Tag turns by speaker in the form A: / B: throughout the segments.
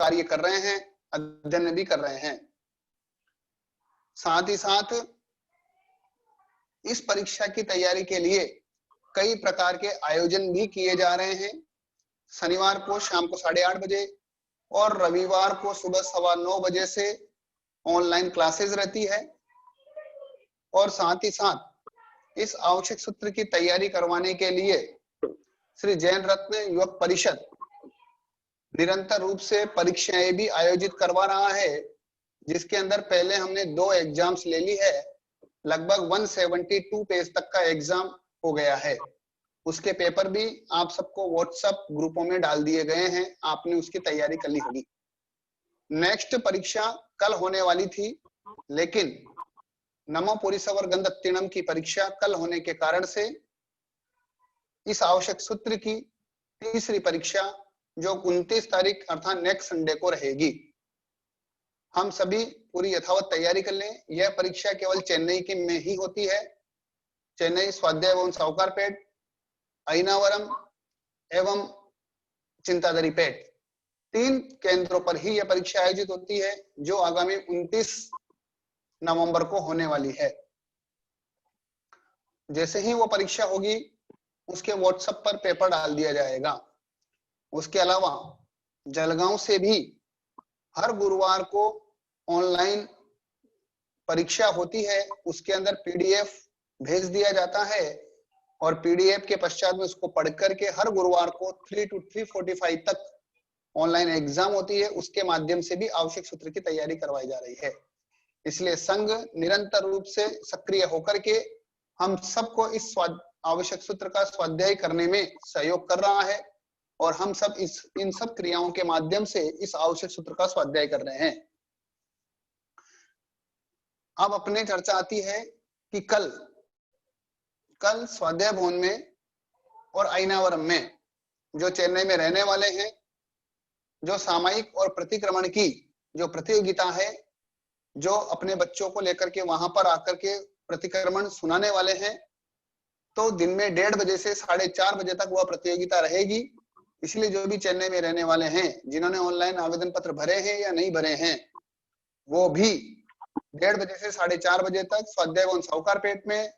A: कार्य कर रहे हैं, अध्ययन भी कर रहे हैं। साथ ही साथ इस परीक्षा की तैयारी के लिए कई प्रकार के आयोजन भी किए जा रहे हैं। शनिवार को शाम को 8:30 बजे और रविवार को सुबह 9:15 बजे से ऑनलाइन क्लासेस रहती है। और साथ ही साथ इस आवश्यक सूत्र की तैयारी करवाने के लिए श्री जैन रत्न युवक परिषद निरंतर रूप से परीक्षाएं भी आयोजित करवा रहा है, जिसके अंदर पहले हमने 2 एग्जाम्स ले ली है। लगभग 172 पेज तक का एग्जाम हो गया है। उसके पेपर भी आप सबको व्हाट्सएप ग्रुपों में डाल दिए गए हैं, आपने उसकी तैयारी कर ली होगी। नेक्स्ट परीक्षा कल होने वाली थी, लेकिन नमो पुरीसवर गंधत्तीणम की परीक्षा कल होने के कारण से इस आवश्यक सूत्र की तीसरी परीक्षा जो 29 तारीख अर्थात नेक्स्ट संडे को रहेगी। हम सभी पूरी यथावत तैयारी कर लें। यह परीक्षा केवल चेन्नई के में ही होती है। चेन्नई, स्वाध्याय भवन सावकारपेट, अयनावरम एवं चिंतादरीपेट 3 केंद्रों पर ही यह परीक्षा आयोजित होती है, जो आगामी 29 नवंबर को होने वाली है। जैसे ही वो परीक्षा होगी उसके व्हाट्सएप पर पेपर डाल दिया जाएगा। उसके अलावा जलगांव से भी हर गुरुवार को ऑनलाइन परीक्षा होती है, उसके अंदर पीडीएफ भेज दिया जाता है और पीडीएफ के पश्चात में उसको पढ़ करके हर गुरुवार को 3 to 3:45 तक ऑनलाइन एग्जाम होती है। उसके माध्यम से भी आवश्यक सूत्र की तैयारी करवाई जा रही है। इसलिए संघ निरंतर रूप से सक्रिय होकर के हम सबको इस आवश्यक सूत्र का स्वाध्याय करने में सहयोग कर रहा है और हम सब इन सब क्रियाओं के माध्यम से इस आवश्यक सूत्र का स्वाध्याय कर रहे हैं। अब अपने चर्चा आती है कि कल स्वाध्याय भवन में और अयनावरम में जो चेन्नई में रहने वाले हैं, जो सामयिक और प्रतिक्रमण की जो प्रतियोगिता है, जो अपने बच्चों को लेकर के वहां पर आकर के प्रतिक्रमण सुनाने वाले हैं, तो दिन में 1:30 बजे से 4:30 बजे तक वह प्रतियोगिता रहेगी। इसलिए जो भी चेन्नई में रहने वाले हैं, जिन्होंने ऑनलाइन आवेदन पत्र भरे हैं या नहीं भरे हैं, वो भी 1:30 बजे से 4:30 बजे तक स्वाध्याय भवन सावकारपेट में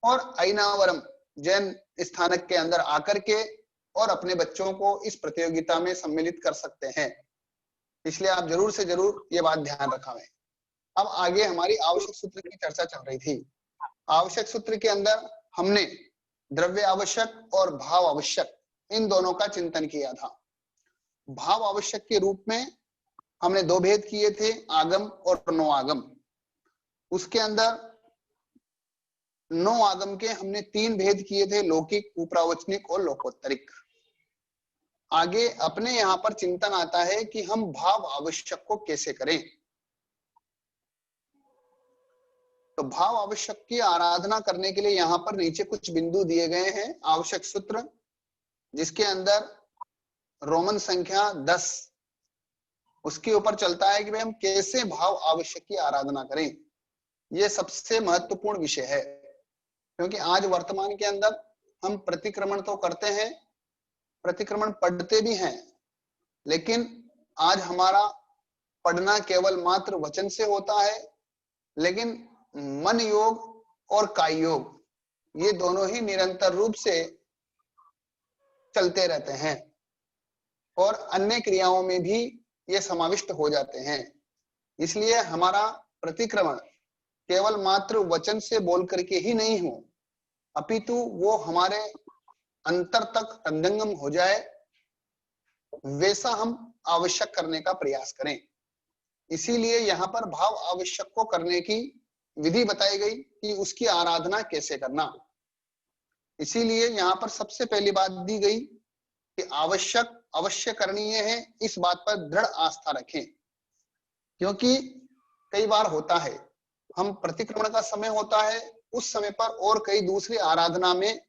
A: और अयनावरम जैन स्थानक के अंदर आकर के और अपने बच्चों को इस प्रतियोगिता में सम्मिलित कर सकते हैं। इसलिए आप जरूर से जरूर ये बात ध्यान रखें। अब आगे हमारी आवश्यक सूत्र की चर्चा चल रही थी। आवश्यक सूत्र के अंदर हमने द्रव्य आवश्यक और भाव आवश्यक इन दोनों का चिंतन किया था। भाव आवश्यक के रूप में हमने 2 भेद किए थे, आगम और नो आगम। उसके अंदर नो आगम के हमने 3 भेद किए थे, लौकिक, उप्रावचनिक और लोकोत्तरिक। आगे अपने यहाँ पर चिंतन आता है कि हम भाव आवश्यक को कैसे करें। तो भाव आवश्यक की आराधना करने के लिए यहाँ पर नीचे कुछ बिंदु दिए गए हैं। आवश्यक सूत्र जिसके अंदर रोमन संख्या 10 उसके ऊपर चलता है कि भाई हम कैसे भाव आवश्यक की आराधना करें। यह सबसे महत्वपूर्ण विषय है, क्योंकि आज वर्तमान के अंदर हम प्रतिक्रमण तो करते हैं, प्रतिक्रमण पढ़ते भी हैं, लेकिन आज हमारा पढ़ना केवल मात्र वचन से होता है, लेकिन मन योग और काय योग ये दोनों ही निरंतर रूप से चलते रहते हैं और अन्य क्रियाओं में भी ये समाविष्ट हो जाते हैं। इसलिए हमारा प्रतिक्रमण केवल मात्र वचन से बोल करके ही नहीं हो, अपितु वो हमारे अंतर तक अंतंगम हो जाए, वैसा हम आवश्यक करने का प्रयास करें। इसीलिए यहाँ पर भाव आवश्यक को करने की विधि बताई गई कि उसकी आराधना कैसे करना। इसीलिए यहाँ पर सबसे पहली बात दी गई कि आवश्यक अवश्य करनी है, इस बात पर दृढ़ आस्था रखें। क्योंकि कई बार होता है हम प्रतिक्रमण का समय होता है, उस समय पर और कई दूसरी आराधना में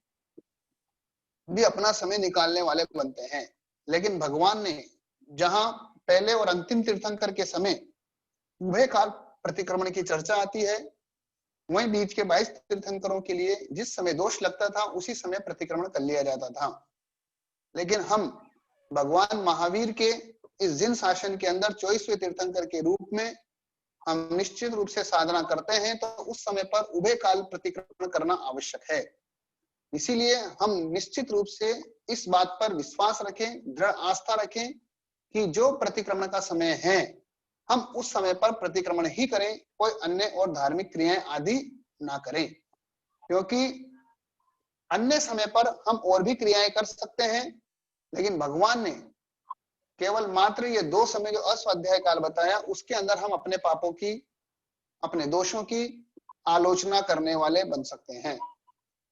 A: भी अपना समय निकालने वाले बनते हैं, लेकिन भगवान ने जहां पहले और अंतिम तीर्थंकर के समय उभय काल प्रतिक्रमण की चर्चा आती है, वहीं बीच के 22 तीर्थंकरों के लिए जिस समय दोष लगता था उसी समय प्रतिक्रमण कर लिया जाता था। लेकिन हम भगवान महावीर के इस जिन शासन के अंदर 24वें तीर्थंकर के रूप में हम निश्चित रूप से साधना करते हैं, तो उस समय पर उभय काल प्रतिक्रमण करना आवश्यक है। इसीलिए हम निश्चित रूप से इस बात पर विश्वास रखें, दृढ़ आस्था रखें कि जो प्रतिक्रमण का समय है हम उस समय पर प्रतिक्रमण ही करें, कोई अन्य और धार्मिक क्रियाएं आदि ना करें, क्योंकि अन्य समय पर हम और भी क्रियाएं कर सकते हैं, लेकिन भगवान ने केवल मात्र ये 2 समय जो अस्वाध्याय काल बताया उसके अंदर हम अपने पापों की, अपने दोषों की आलोचना करने वाले बन सकते हैं।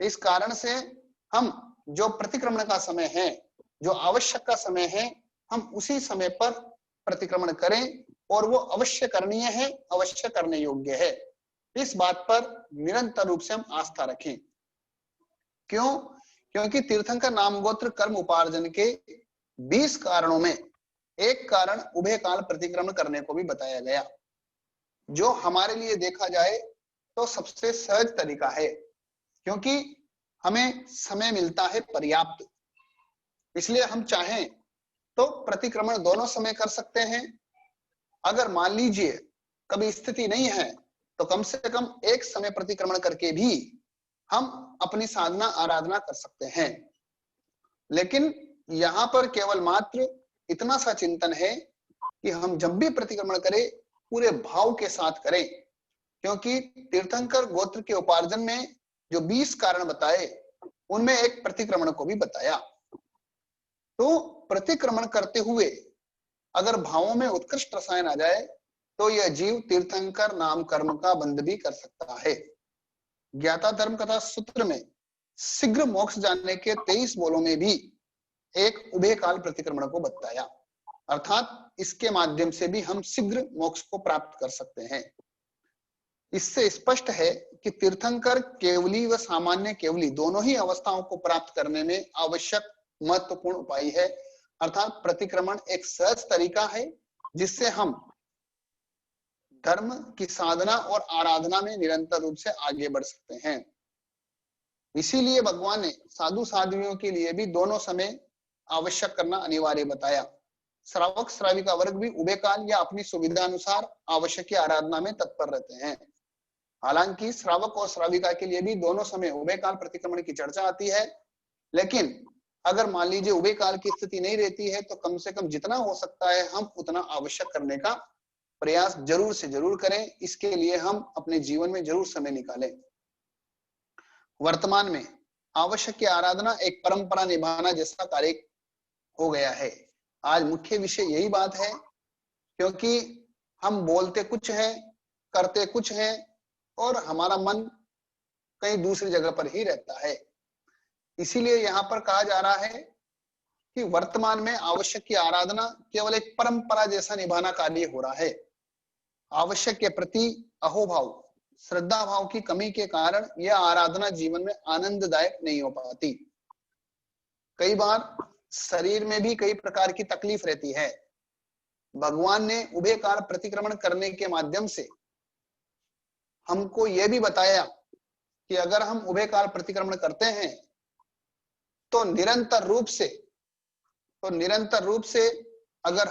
A: इस कारण से हम जो प्रतिक्रमण का समय है, जो आवश्यक का समय है, हम उसी समय पर प्रतिक्रमण करें और वो अवश्य करणीय है, अवश्य करने योग्य है। इस बात पर निरंतर रूप से हम आस्था रखें। क्यों? क्योंकि तीर्थंकर नाम गोत्र कर्म उपार्जन के 20 कारणों में एक कारण उभय काल प्रतिक्रमण करने को भी बताया गया, जो हमारे लिए देखा जाए तो सबसे सहज तरीका है, क्योंकि हमें समय मिलता है पर्याप्त। इसलिए हम चाहें तो प्रतिक्रमण दोनों समय कर सकते हैं। अगर मान लीजिए कभी स्थिति नहीं है तो कम से कम एक समय प्रतिक्रमण करके भी हम अपनी साधना आराधना कर सकते हैं। लेकिन यहाँ पर केवल मात्र इतना सा चिंतन है कि हम जब भी प्रतिक्रमण करें पूरे भाव के साथ करें, क्योंकि तीर्थंकर गोत्र के उपार्जन में जो 20 कारण बताए उनमें एक प्रतिक्रमण को भी बताया। तो प्रतिक्रमण करते हुए अगर भावों में उत्कृष्ट रसायन आ जाए तो यह जीव तीर्थंकर नाम कर्म का बंध भी कर सकता है। ज्ञाता धर्म कथा सूत्र में शीघ्र मोक्ष जानने के 23 बोलों में भी एक उभय काल प्रतिक्रमण को बताया, अर्थात इसके माध्यम से भी हम शीघ्र मोक्ष को प्राप्त कर सकते हैं। इससे स्पष्ट है कि तीर्थंकर केवली व सामान्य केवली दोनों ही अवस्थाओं को प्राप्त करने में आवश्यक महत्वपूर्ण उपाय है, अर्थात प्रतिक्रमण एक सहज तरीका है जिससे हम धर्म की साधना और आराधना में निरंतर रूप से आगे बढ़ सकते हैं। इसीलिए भगवान ने साधु साध्वियों के लिए भी दोनों समय आवश्यक करना अनिवार्य बताया। श्रावक श्राविका वर्ग भी उभय काल या अपनी सुविधा अनुसार आवश्यक आराधना में तत्पर रहते हैं। हालांकि श्रावक और श्राविका के लिए भी दोनों समय उभय काल प्रतिक्रमण की चर्चा आती है, लेकिन अगर मान लीजिए उभय काल की स्थिति नहीं रहती है तो कम से कम जितना हो सकता है हम उतना आवश्यक करने का प्रयास जरूर से जरूर करें। इसके लिए हम अपने जीवन में जरूर समय निकालें। वर्तमान में आवश्यक की आराधना एक परंपरा निभाना जैसा कार्य हो गया है। आज मुख्य विषय यही बात है, क्योंकि हम बोलते कुछ हैं, करते कुछ हैं और हमारा मन कहीं दूसरी जगह पर ही रहता है। इसीलिए यहाँ पर कहा जा रहा है कि वर्तमान में आवश्यक की आराधना केवल एक परंपरा जैसा निभाना कार्य हो रहा है। आवश्यक के प्रति अहोभाव, श्रद्धा भाव की कमी के कारण यह आराधना जीवन में आनंददायक नहीं हो पाती। कई बार शरीर में भी कई प्रकार की तकलीफ रहती है। भगवान ने उभय काल प्रतिक्रमण करने के माध्यम से हमको यह भी बताया कि अगर हम उभय काल प्रतिक्रमण करते हैं तो निरंतर रूप से अगर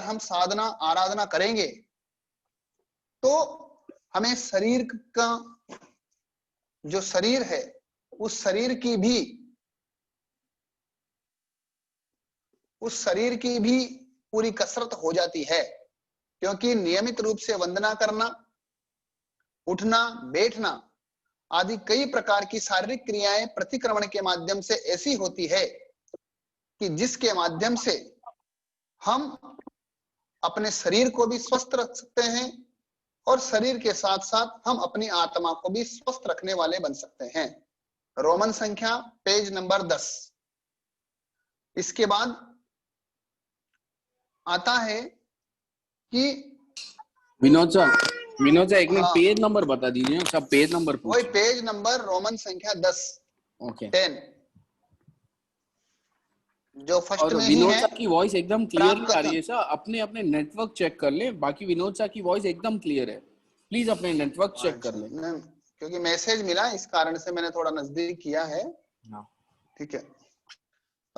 A: हम साधना आराधना करेंगे तो हमें शरीर का जो शरीर है उस शरीर की भी पूरी कसरत हो जाती है, क्योंकि नियमित रूप से वंदना करना, उठना, बैठना आदि कई प्रकार की शारीरिक क्रियाएं प्रतिक्रमण के माध्यम से ऐसी होती है कि जिसके माध्यम से हम अपने शरीर को भी स्वस्थ रख सकते हैं और शरीर के साथ साथ हम अपनी आत्मा को भी स्वस्थ रखने वाले बन सकते हैं। रोमन संख्या पेज नंबर 10। इसके बाद आता है कि
B: विनोद सर एक मिनट पेज नंबर बता दीजिए। सब पेज नंबर
A: वही पेज नंबर रोमन संख्या 10
B: ओके
A: 10 जो फर्स्ट में ही
B: विनोद
A: है।
B: सर की वॉइस एकदम क्लियरली आ रही है सर। अपने नेटवर्क चेक कर लें। बाकी विनोद सर की वॉइस एकदम क्लियर है, प्लीज अपने नेटवर्क चेक कर लें।
A: क्योंकि मैसेज मिला इस कारण से मैंने थोड़ा नजदीक किया है। ठीक है,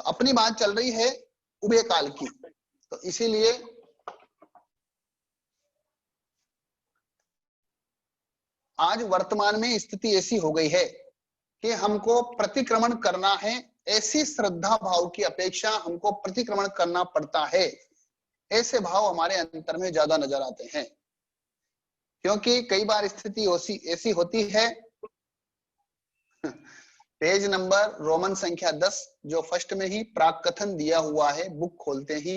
A: तो अपनी बात चल रही है उभय काल की, तो इसीलिए आज वर्तमान में स्थिति ऐसी हो गई है कि हमको प्रतिक्रमण करना है, ऐसी श्रद्धा भाव की अपेक्षा हमको प्रतिक्रमण करना पड़ता है, ऐसे भाव हमारे अंतर में ज्यादा नजर आते हैं। क्योंकि कई बार स्थिति ऐसी होती है, पेज नंबर रोमन संख्या 10 जो फर्स्ट में ही प्राक कथन दिया हुआ है, बुक खोलते ही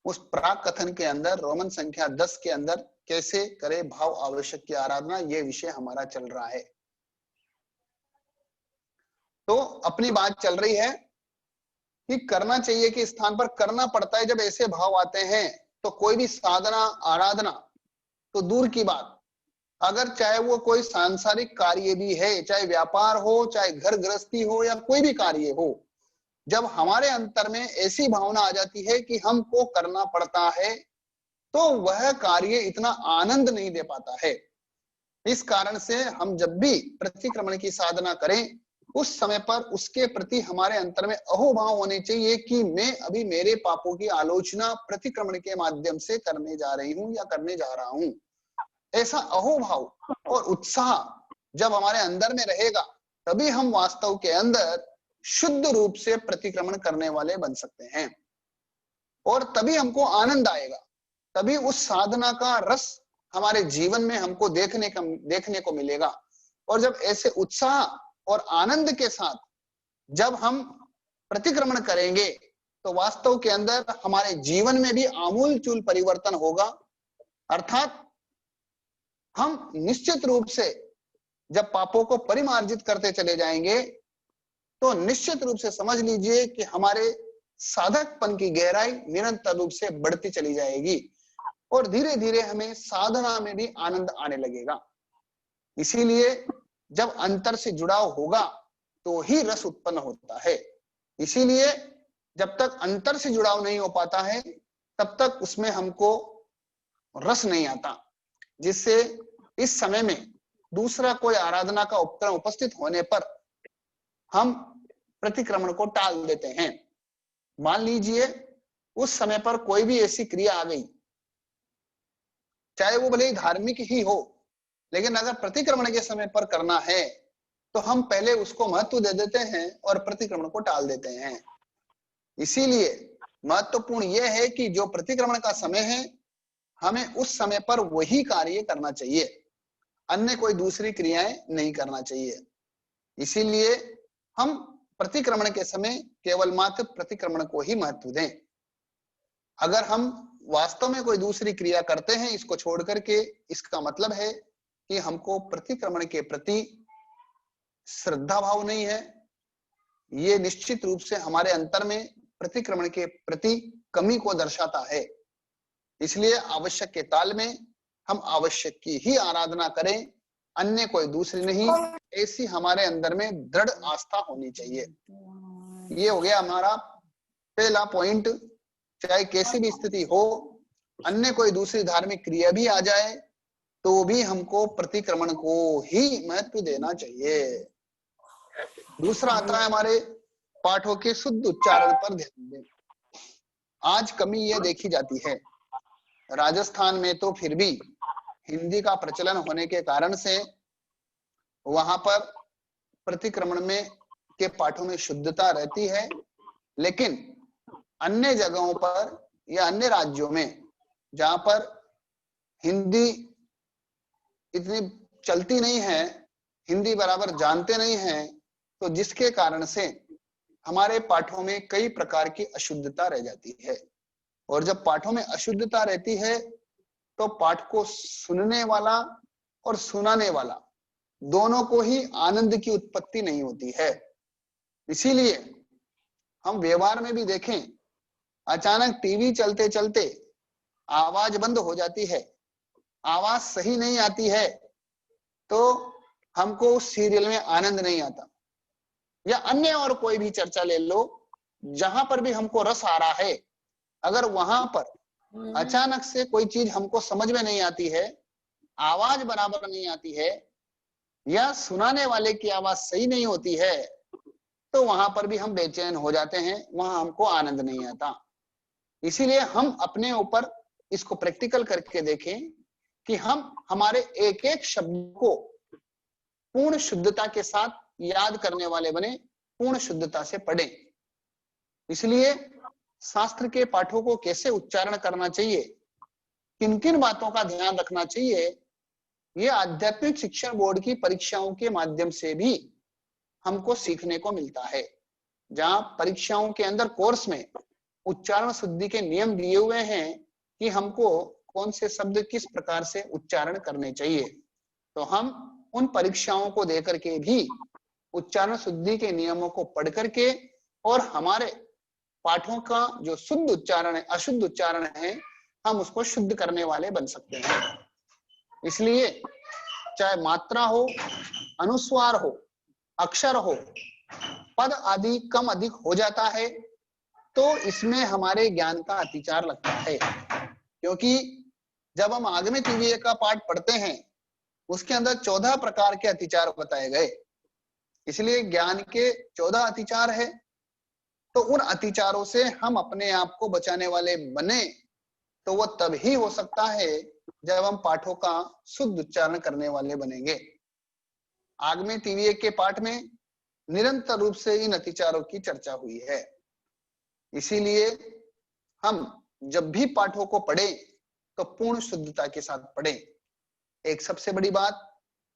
A: उस प्राक कथन के अंदर रोमन संख्या 10 के अंदर कैसे करे भाव आवश्यक की आराधना, ये विषय हमारा चल रहा है। तो अपनी बात चल रही है कि करना चाहिए कि स्थान पर करना पड़ता है। जब ऐसे भाव आते हैं तो कोई भी साधना आराधना तो दूर की बात, अगर चाहे वो कोई सांसारिक कार्य भी है, चाहे व्यापार हो, चाहे घर गृहस्थी हो, या कोई भी कार्य हो, जब हमारे अंतर में ऐसी भावना आ जाती है कि हमको करना पड़ता है, तो वह कार्य इतना आनंद नहीं दे पाता है। इस कारण से हम जब भी प्रतिक्रमण की साधना करें, उस समय पर उसके प्रति हमारे अंतर में अहोभाव होने चाहिए कि मैं अभी मेरे पापों की आलोचना प्रतिक्रमण के माध्यम से करने जा रही हूं या करने जा रहा हूं। ऐसा अहोभाव और उत्साह जब हमारे अंदर में रहेगा, तभी हम वास्तव के अंदर शुद्ध रूप से प्रतिक्रमण करने वाले बन सकते हैं, और तभी हमको आनंद आएगा, तभी उस साधना का रस हमारे जीवन में हमको देखने को मिलेगा। और जब ऐसे उत्साह और आनंद के साथ जब हम प्रतिक्रमण करेंगे, तो वास्तव के अंदर हमारे जीवन में भी आमूलचूल परिवर्तन होगा। अर्थात हम निश्चित रूप से जब पापों को परिमार्जित करते चले जाएंगे, तो निश्चित रूप से समझ लीजिए कि हमारे साधकपन की गहराई निरंतर रूप से बढ़ती चली जाएगी, और धीरे धीरे हमें साधना में भी आनंद आने लगेगा। इसीलिए जब अंतर से जुड़ाव होगा तो ही रस उत्पन्न होता है। इसीलिए जब तक अंतर से जुड़ाव नहीं हो पाता है, तब तक उसमें हमको रस नहीं आता, जिससे इस समय में दूसरा कोई आराधना का उपकरण उपस्थित होने पर हम प्रतिक्रमण को टाल देते हैं। मान लीजिए उस समय पर कोई भी ऐसी क्रिया आ गई, चाहे वो भले ही धार्मिक ही हो, लेकिन अगर प्रतिक्रमण के समय पर करना है तो हम पहले उसको महत्व दे देते हैं और प्रतिक्रमण को टाल देते हैं। इसीलिए महत्वपूर्ण यह है कि जो प्रतिक्रमण का समय है, हमें उस समय पर वही कार्य करना चाहिए, अन्य कोई दूसरी क्रियाएं नहीं करना चाहिए। इसीलिए हम प्रतिक्रमण के समय केवल मात्र प्रतिक्रमण को ही महत्व दें। अगर हम वास्तव में कोई दूसरी क्रिया करते हैं इसको छोड़ करके, इसका मतलब है कि हमको प्रतिक्रमण के प्रति श्रद्धा भाव नहीं है। ये निश्चित रूप से हमारे अंतर में प्रतिक्रमण के प्रति कमी को दर्शाता है। इसलिए आवश्यक के ताल में हम आवश्यक की ही आराधना करें, अन्य कोई दूसरी नहीं। ऐसी हमारे अंदर में दृढ़ आस्था होनी चाहिए। ये हो गया हमारा पहला पॉइंट। चाहे कैसी भी स्थिति हो, अन्य कोई दूसरी धार्मिक क्रिया भी आ जाए तो भी हमको प्रतिक्रमण को ही महत्व देना चाहिए। दूसरा आता है हमारे पाठों के शुद्ध उच्चारण पर ध्यान दें। आज कमी यह देखी जाती है, राजस्थान में तो फिर भी हिंदी का प्रचलन होने के कारण से वहां पर प्रतिक्रमण में के पाठों में शुद्धता रहती है, लेकिन अन्य जगहों पर या अन्य राज्यों में जहां पर हिंदी इतनी चलती नहीं है, हिंदी बराबर जानते नहीं हैं, तो जिसके कारण से हमारे पाठों में कई प्रकार की अशुद्धता रह जाती है। और जब पाठों में अशुद्धता रहती है तो पाठ को सुनने वाला और सुनाने वाला दोनों को ही आनंद की उत्पत्ति नहीं होती है। इसीलिए हम व्यवहार में भी देखें, अचानक टीवी चलते चलते आवाज बंद हो जाती है, आवाज सही नहीं आती है, तो हमको उस सीरियल में आनंद नहीं आता। या अन्य और कोई भी चर्चा ले लो, जहां पर भी हमको रस आ रहा है, अगर वहां पर अचानक से कोई चीज हमको समझ में नहीं आती है, आवाज बराबर नहीं आती है, या सुनाने वाले की आवाज सही नहीं होती है, तो वहां पर भी हम बेचैन हो जाते हैं, वहां हमको आनंद नहीं आता। इसीलिए हम अपने ऊपर इसको प्रैक्टिकल करके देखें कि हम हमारे एक एक शब्द को पूर्ण शुद्धता के साथ याद करने वाले बने, पूर्ण शुद्धता से पढ़ें। इसलिए शास्त्र के पाठों को कैसे उच्चारण करना चाहिए, किन किन बातों का ध्यान रखना चाहिए, ये आध्यात्मिक शिक्षण बोर्ड की परीक्षाओं के माध्यम से भी हमको सीखने को मिलता है। जहां परीक्षाओं के अंदर कोर्स में उच्चारण शुद्धि के नियम दिए हुए हैं कि हमको कौन से शब्द किस प्रकार से उच्चारण करने चाहिए, तो हम उन परीक्षाओं को देकर के भी उच्चारण शुद्धि के नियमों को पढ़ करके और हमारे पाठों का जो शुद्ध उच्चारण है, अशुद्ध उच्चारण है, हम उसको शुद्ध करने वाले बन सकते हैं। इसलिए चाहे मात्रा हो, अनुस्वार हो, अक्षर हो, पद आदि कम अधिक हो जाता है तो इसमें हमारे ज्ञान का अतिचार लगता है। क्योंकि जब हम आगमे तिव्य का पाठ पढ़ते हैं उसके अंदर 14 प्रकार के अतिचार बताए गए, इसलिए ज्ञान के 14 अतिचार है। तो उन अतिचारों से हम अपने आप को बचाने वाले बने तो वो तब ही हो सकता है जब हम पाठों का शुद्ध उच्चारण करने वाले बनेंगे। आगमे तिव्य के पाठ में निरंतर रूप से इन अतिचारों की चर्चा हुई है। इसीलिए हम जब भी पाठों को पढ़ें तो पूर्ण शुद्धता के साथ पढ़ें। एक सबसे बड़ी बात,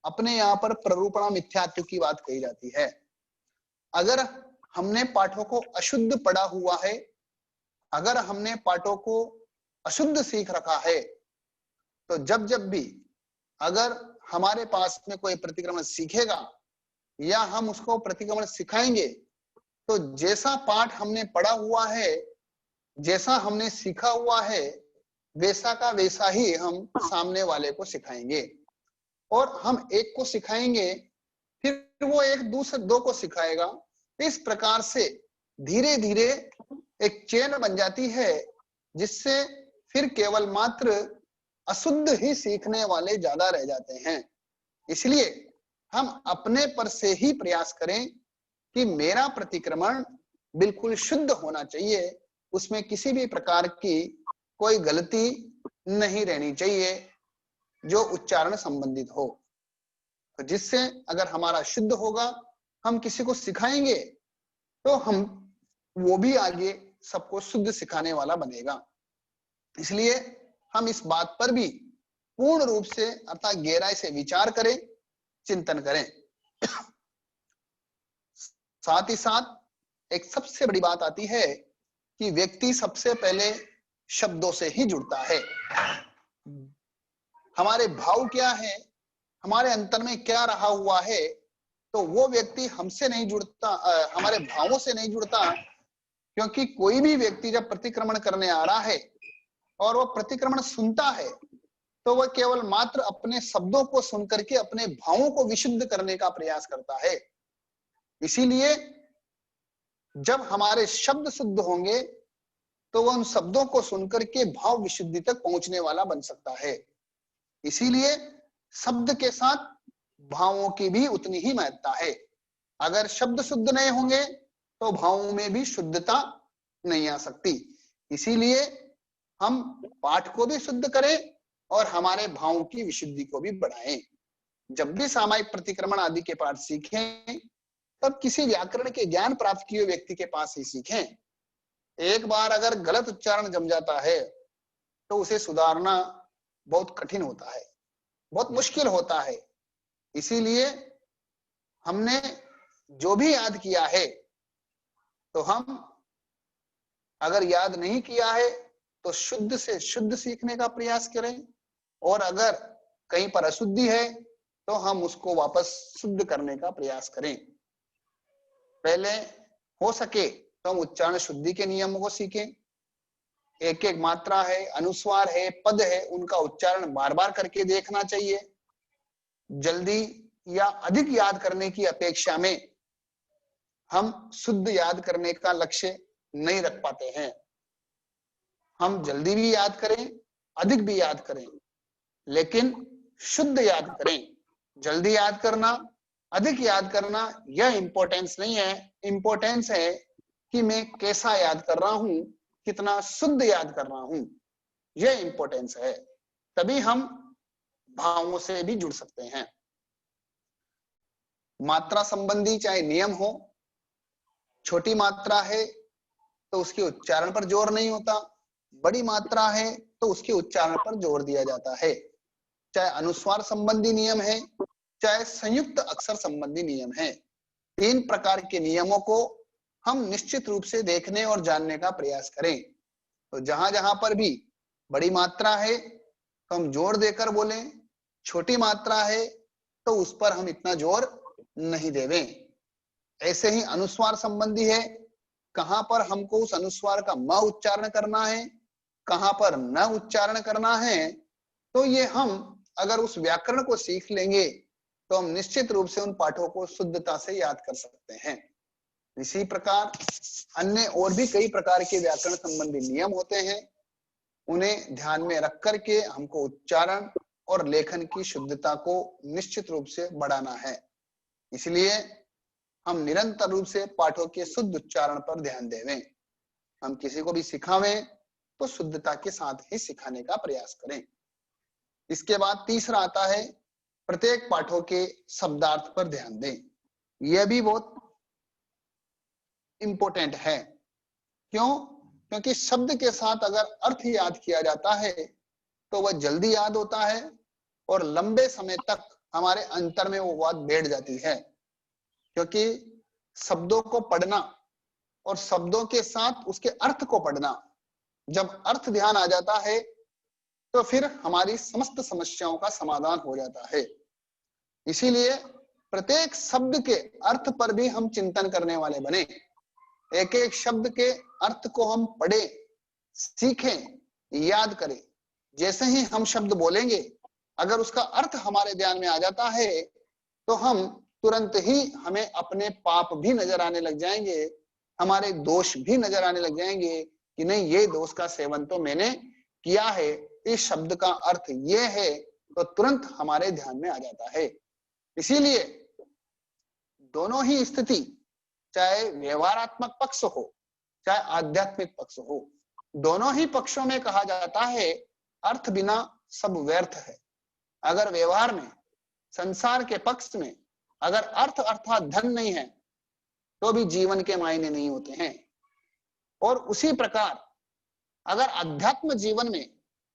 A: अपने यहाँ पर प्ररूपणा मिथ्यात्व की बात कही जाती है। अगर हमने पाठों को अशुद्ध पढ़ा हुआ है, अगर हमने पाठों को अशुद्ध सीख रखा है, तो जब जब भी अगर हमारे पास में कोई प्रतिक्रमण सीखेगा या हम उसको प्रतिक्रमण सिखाएंगे तो जैसा पाठ हमने पढ़ा हुआ है, जैसा हमने सीखा हुआ है, वैसा का वैसा ही हम सामने वाले को सिखाएंगे। और हम एक को सिखाएंगे फिर वो एक दूसरे दो को सिखाएगा। इस प्रकार से धीरे धीरे एक चेन बन जाती है जिससे फिर केवल मात्र अशुद्ध ही सीखने वाले ज्यादा रह जाते हैं। इसलिए हम अपने पर से ही प्रयास करें कि मेरा प्रतिक्रमण बिल्कुल शुद्ध होना चाहिए, उसमें किसी भी प्रकार की कोई गलती नहीं रहनी चाहिए जो उच्चारण संबंधित हो। तो जिससे अगर हमारा शुद्ध होगा, हम किसी को सिखाएंगे तो हम वो भी आगे सबको शुद्ध सिखाने वाला बनेगा। इसलिए हम इस बात पर भी पूर्ण रूप से अर्थात गहराई से विचार करें, चिंतन करें। साथ ही साथ एक सबसे बड़ी बात आती है कि व्यक्ति सबसे पहले शब्दों से ही जुड़ता है। हमारे भाव क्या है, हमारे अंतर में क्या रहा हुआ है, तो वो व्यक्ति हमसे नहीं जुड़ता, हमारे भावों से नहीं जुड़ता। क्योंकि कोई भी व्यक्ति जब प्रतिक्रमण करने आ रहा है और वो प्रतिक्रमण सुनता है तो वह केवल मात्र अपने शब्दों को सुनकर के अपने भावों को विशुद्ध करने का प्रयास करता है। इसीलिए जब हमारे शब्द शुद्ध होंगे तो वह उन शब्दों को सुनकर के भाव विशुद्धि तक पहुंचने वाला बन सकता है। इसीलिए शब्द के साथ भावों की भी उतनी ही महत्ता है। अगर शब्द शुद्ध नहीं होंगे तो भावों में भी शुद्धता नहीं आ सकती। इसीलिए हम पाठ को भी शुद्ध करें और हमारे भावों की विशुद्धि को भी बढ़ाएं। जब भी सामायिक प्रतिक्रमण आदि के पाठ सीखें तब किसी व्याकरण के ज्ञान प्राप्त किए व्यक्ति के पास ही सीखें। एक बार अगर गलत उच्चारण जम जाता है तो उसे सुधारना बहुत कठिन होता है, बहुत मुश्किल होता है। इसीलिए हमने जो भी याद किया है तो हम अगर याद नहीं किया है तो शुद्ध से शुद्ध सीखने का प्रयास करें, और अगर कहीं पर अशुद्धि है तो हम उसको वापस शुद्ध करने का प्रयास करें। पहले हो सके तो हम उच्चारण शुद्धि के नियमों को सीखें। एक एक मात्रा है, अनुस्वार है, पद है, उनका उच्चारण बार बार करके देखना चाहिए। जल्दी या अधिक याद करने की अपेक्षा में हम शुद्ध याद करने का लक्ष्य नहीं रख पाते हैं। हम जल्दी भी याद करें, अधिक भी याद करें, लेकिन शुद्ध याद करें। जल्दी याद करना अधिक याद करना यह इंपॉर्टेंस नहीं है, इंपॉर्टेंस है कि मैं कैसा याद कर रहा हूं, कितना शुद्ध याद कर रहा हूं, यह इंपॉर्टेंस है। तभी हम भावों से भी जुड़ सकते हैं। मात्रा संबंधी चाहे नियम हो, छोटी मात्रा है तो उसके उच्चारण पर जोर नहीं होता, बड़ी मात्रा है तो उसके उच्चारण पर जोर दिया जाता है। चाहे अनुस्वार संबंधी नियम है, चाहे संयुक्त अक्षर संबंधी नियम है, 3 प्रकार के नियमों को हम निश्चित रूप से देखने और जानने का प्रयास करें। तो जहां जहां पर भी बड़ी मात्रा है तो हम जोर देकर बोलें, छोटी मात्रा है तो उस पर हम इतना जोर नहीं देवें। ऐसे ही अनुस्वार संबंधी है, कहां पर हमको उस अनुस्वार का म उच्चारण करना है, कहां पर न उच्चारण करना है, तो ये हम अगर उस व्याकरण को सीख लेंगे तो हम निश्चित रूप से उन पाठों को शुद्धता से याद कर सकते हैं। इसी प्रकार अन्य और भी कई प्रकार के व्याकरण संबंधी नियम होते हैं, उन्हें ध्यान में रख करके हमको उच्चारण और लेखन की शुद्धता को निश्चित रूप से बढ़ाना है। इसलिए हम निरंतर रूप से पाठों के शुद्ध उच्चारण पर ध्यान देवें। हम किसी को भी सिखावें तो शुद्धता के साथ ही सिखाने का प्रयास करें। इसके बाद तीसरा आता है, प्रत्येक पाठों के शब्दार्थ पर ध्यान दें। यह भी बहुत इंपॉर्टेंट है। क्यों? क्योंकि शब्द के साथ अगर अर्थ याद किया जाता है तो वह जल्दी याद होता है और लंबे समय तक हमारे अंतर में वो बात बैठ जाती है। क्योंकि शब्दों को पढ़ना और शब्दों के साथ उसके अर्थ को पढ़ना, जब अर्थ ध्यान आ जाता है तो फिर हमारी समस्त समस्याओं का समाधान हो जाता है। इसीलिए प्रत्येक शब्द के अर्थ पर भी हम चिंतन करने वाले बने। एक एक शब्द के अर्थ को हम पढ़ें, सीखें, याद करें। जैसे ही हम शब्द बोलेंगे, अगर उसका अर्थ हमारे ध्यान में आ जाता है तो हम तुरंत ही हमें अपने पाप भी नजर आने लग जाएंगे, हमारे दोष भी नजर आने लग जाएंगे कि नहीं, ये दोष का सेवन तो मैंने किया है, इस शब्द का अर्थ ये है, तो तुरंत हमारे ध्यान में आ जाता है। इसीलिए दोनों ही स्थिति, चाहे व्यवहारात्मक पक्ष हो चाहे आध्यात्मिक पक्ष हो, दोनों ही पक्षों में कहा जाता है अर्थ बिना सब व्यर्थ है। अगर व्यवहार में, संसार के पक्ष में अगर अर्थ अर्थात धन नहीं है तो भी जीवन के मायने नहीं होते हैं। और उसी प्रकार अगर अध्यात्म जीवन में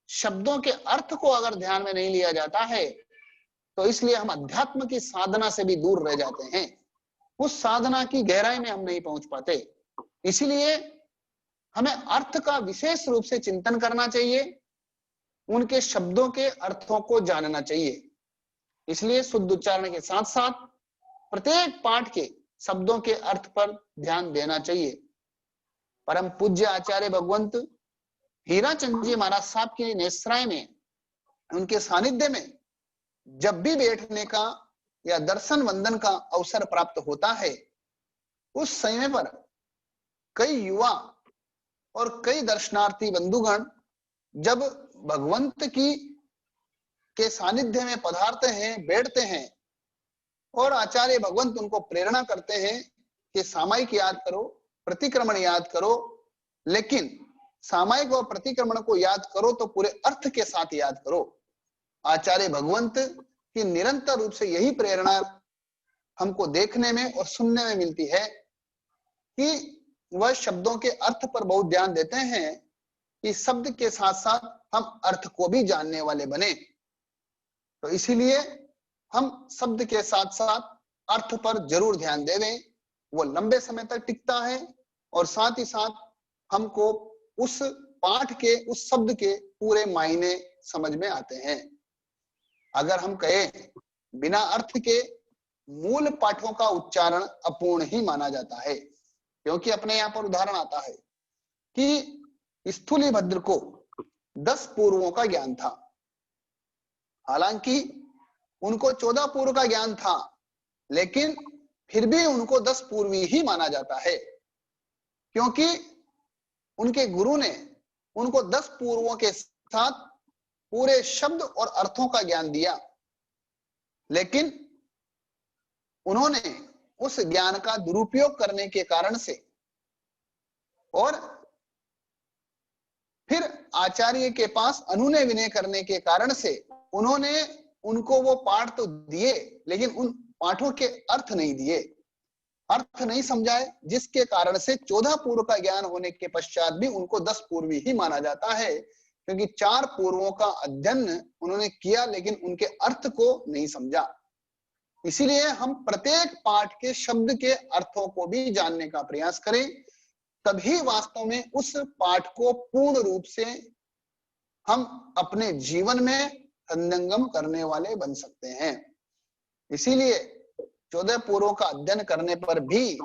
A: शब्दों के अर्थ को अगर ध्यान में नहीं लिया जाता है तो इसलिए हम अध्यात्म की साधना से भी दूर रह जाते हैं, उस साधना की गहराई में हम नहीं पहुंच पाते। इसलिए हमें अर्थ का विशेष रूप से चिंतन करना चाहिए, उनके शब्दों के अर्थों को जानना चाहिए। इसलिए शुद्ध उच्चारण के साथ साथ प्रत्येक पाठ के शब्दों के अर्थ पर ध्यान देना चाहिए। परम पूज्य आचार्य भगवंत हीराचंद जी महाराज साहब की नेसराय में, उनके सानिध्य में जब भी बैठने का या दर्शन वंदन का अवसर प्राप्त होता है, उस समय पर कई युवा और कई दर्शनार्थी बंधुगण जब भगवंत की के सानिध्य में पधारते हैं, बैठते हैं और आचार्य भगवंत उनको प्रेरणा करते हैं कि सामायिक याद करो, प्रतिक्रमण याद करो, लेकिन सामायिक और प्रतिक्रमण को याद करो तो पूरे अर्थ के साथ याद करो। आचार्य भगवंत की निरंतर रूप से यही प्रेरणा हमको देखने में और सुनने में मिलती है कि वह शब्दों के अर्थ पर बहुत ध्यान देते हैं कि शब्द के साथ साथ हम अर्थ को भी जानने वाले बने। तो इसीलिए हम शब्द के साथ साथ अर्थ पर जरूर ध्यान देवें, वो लंबे समय तक टिकता है और साथ ही साथ हमको उस पाठ के, उस शब्द के पूरे मायने समझ में आते हैं। अगर हम कहें बिना अर्थ के मूल पाठों का उच्चारण अपूर्ण ही माना जाता है, क्योंकि अपने यहाँ पर उदाहरण आता है कि स्थूलीभद्र को 10 पूर्वों का ज्ञान था, हालांकि उनको 14 पूर्व का ज्ञान था, लेकिन फिर भी उनको 10 पूर्वी ही माना जाता है, क्योंकि उनके गुरु ने उनको 10 पूर्वों के साथ पूरे शब्द और अर्थों का ज्ञान दिया। लेकिन उन्होंने उस ज्ञान का दुरुपयोग करने के कारण से और फिर आचार्य के पास अनुनय विनय करने के कारण से उन्होंने उनको वो पाठ तो दिए, लेकिन उन पाठों के अर्थ नहीं दिए, अर्थ नहीं समझाए, जिसके कारण से 14 पूर्व का ज्ञान होने के पश्चात भी उनको 10 पूर्वी ही माना जाता है, क्योंकि 4 पूर्वों का अध्ययन उन्होंने किया लेकिन उनके अर्थ को नहीं समझा। इसीलिए हम प्रत्येक पाठ के शब्द के अर्थों को भी जानने का प्रयास करें, तभी वास्तव में उस पाठ को पूर्ण रूप से हम अपने जीवन में हृदयंगम करने वाले बन सकते हैं। इसीलिए 14 पूर्वों का अध्ययन करने पर भी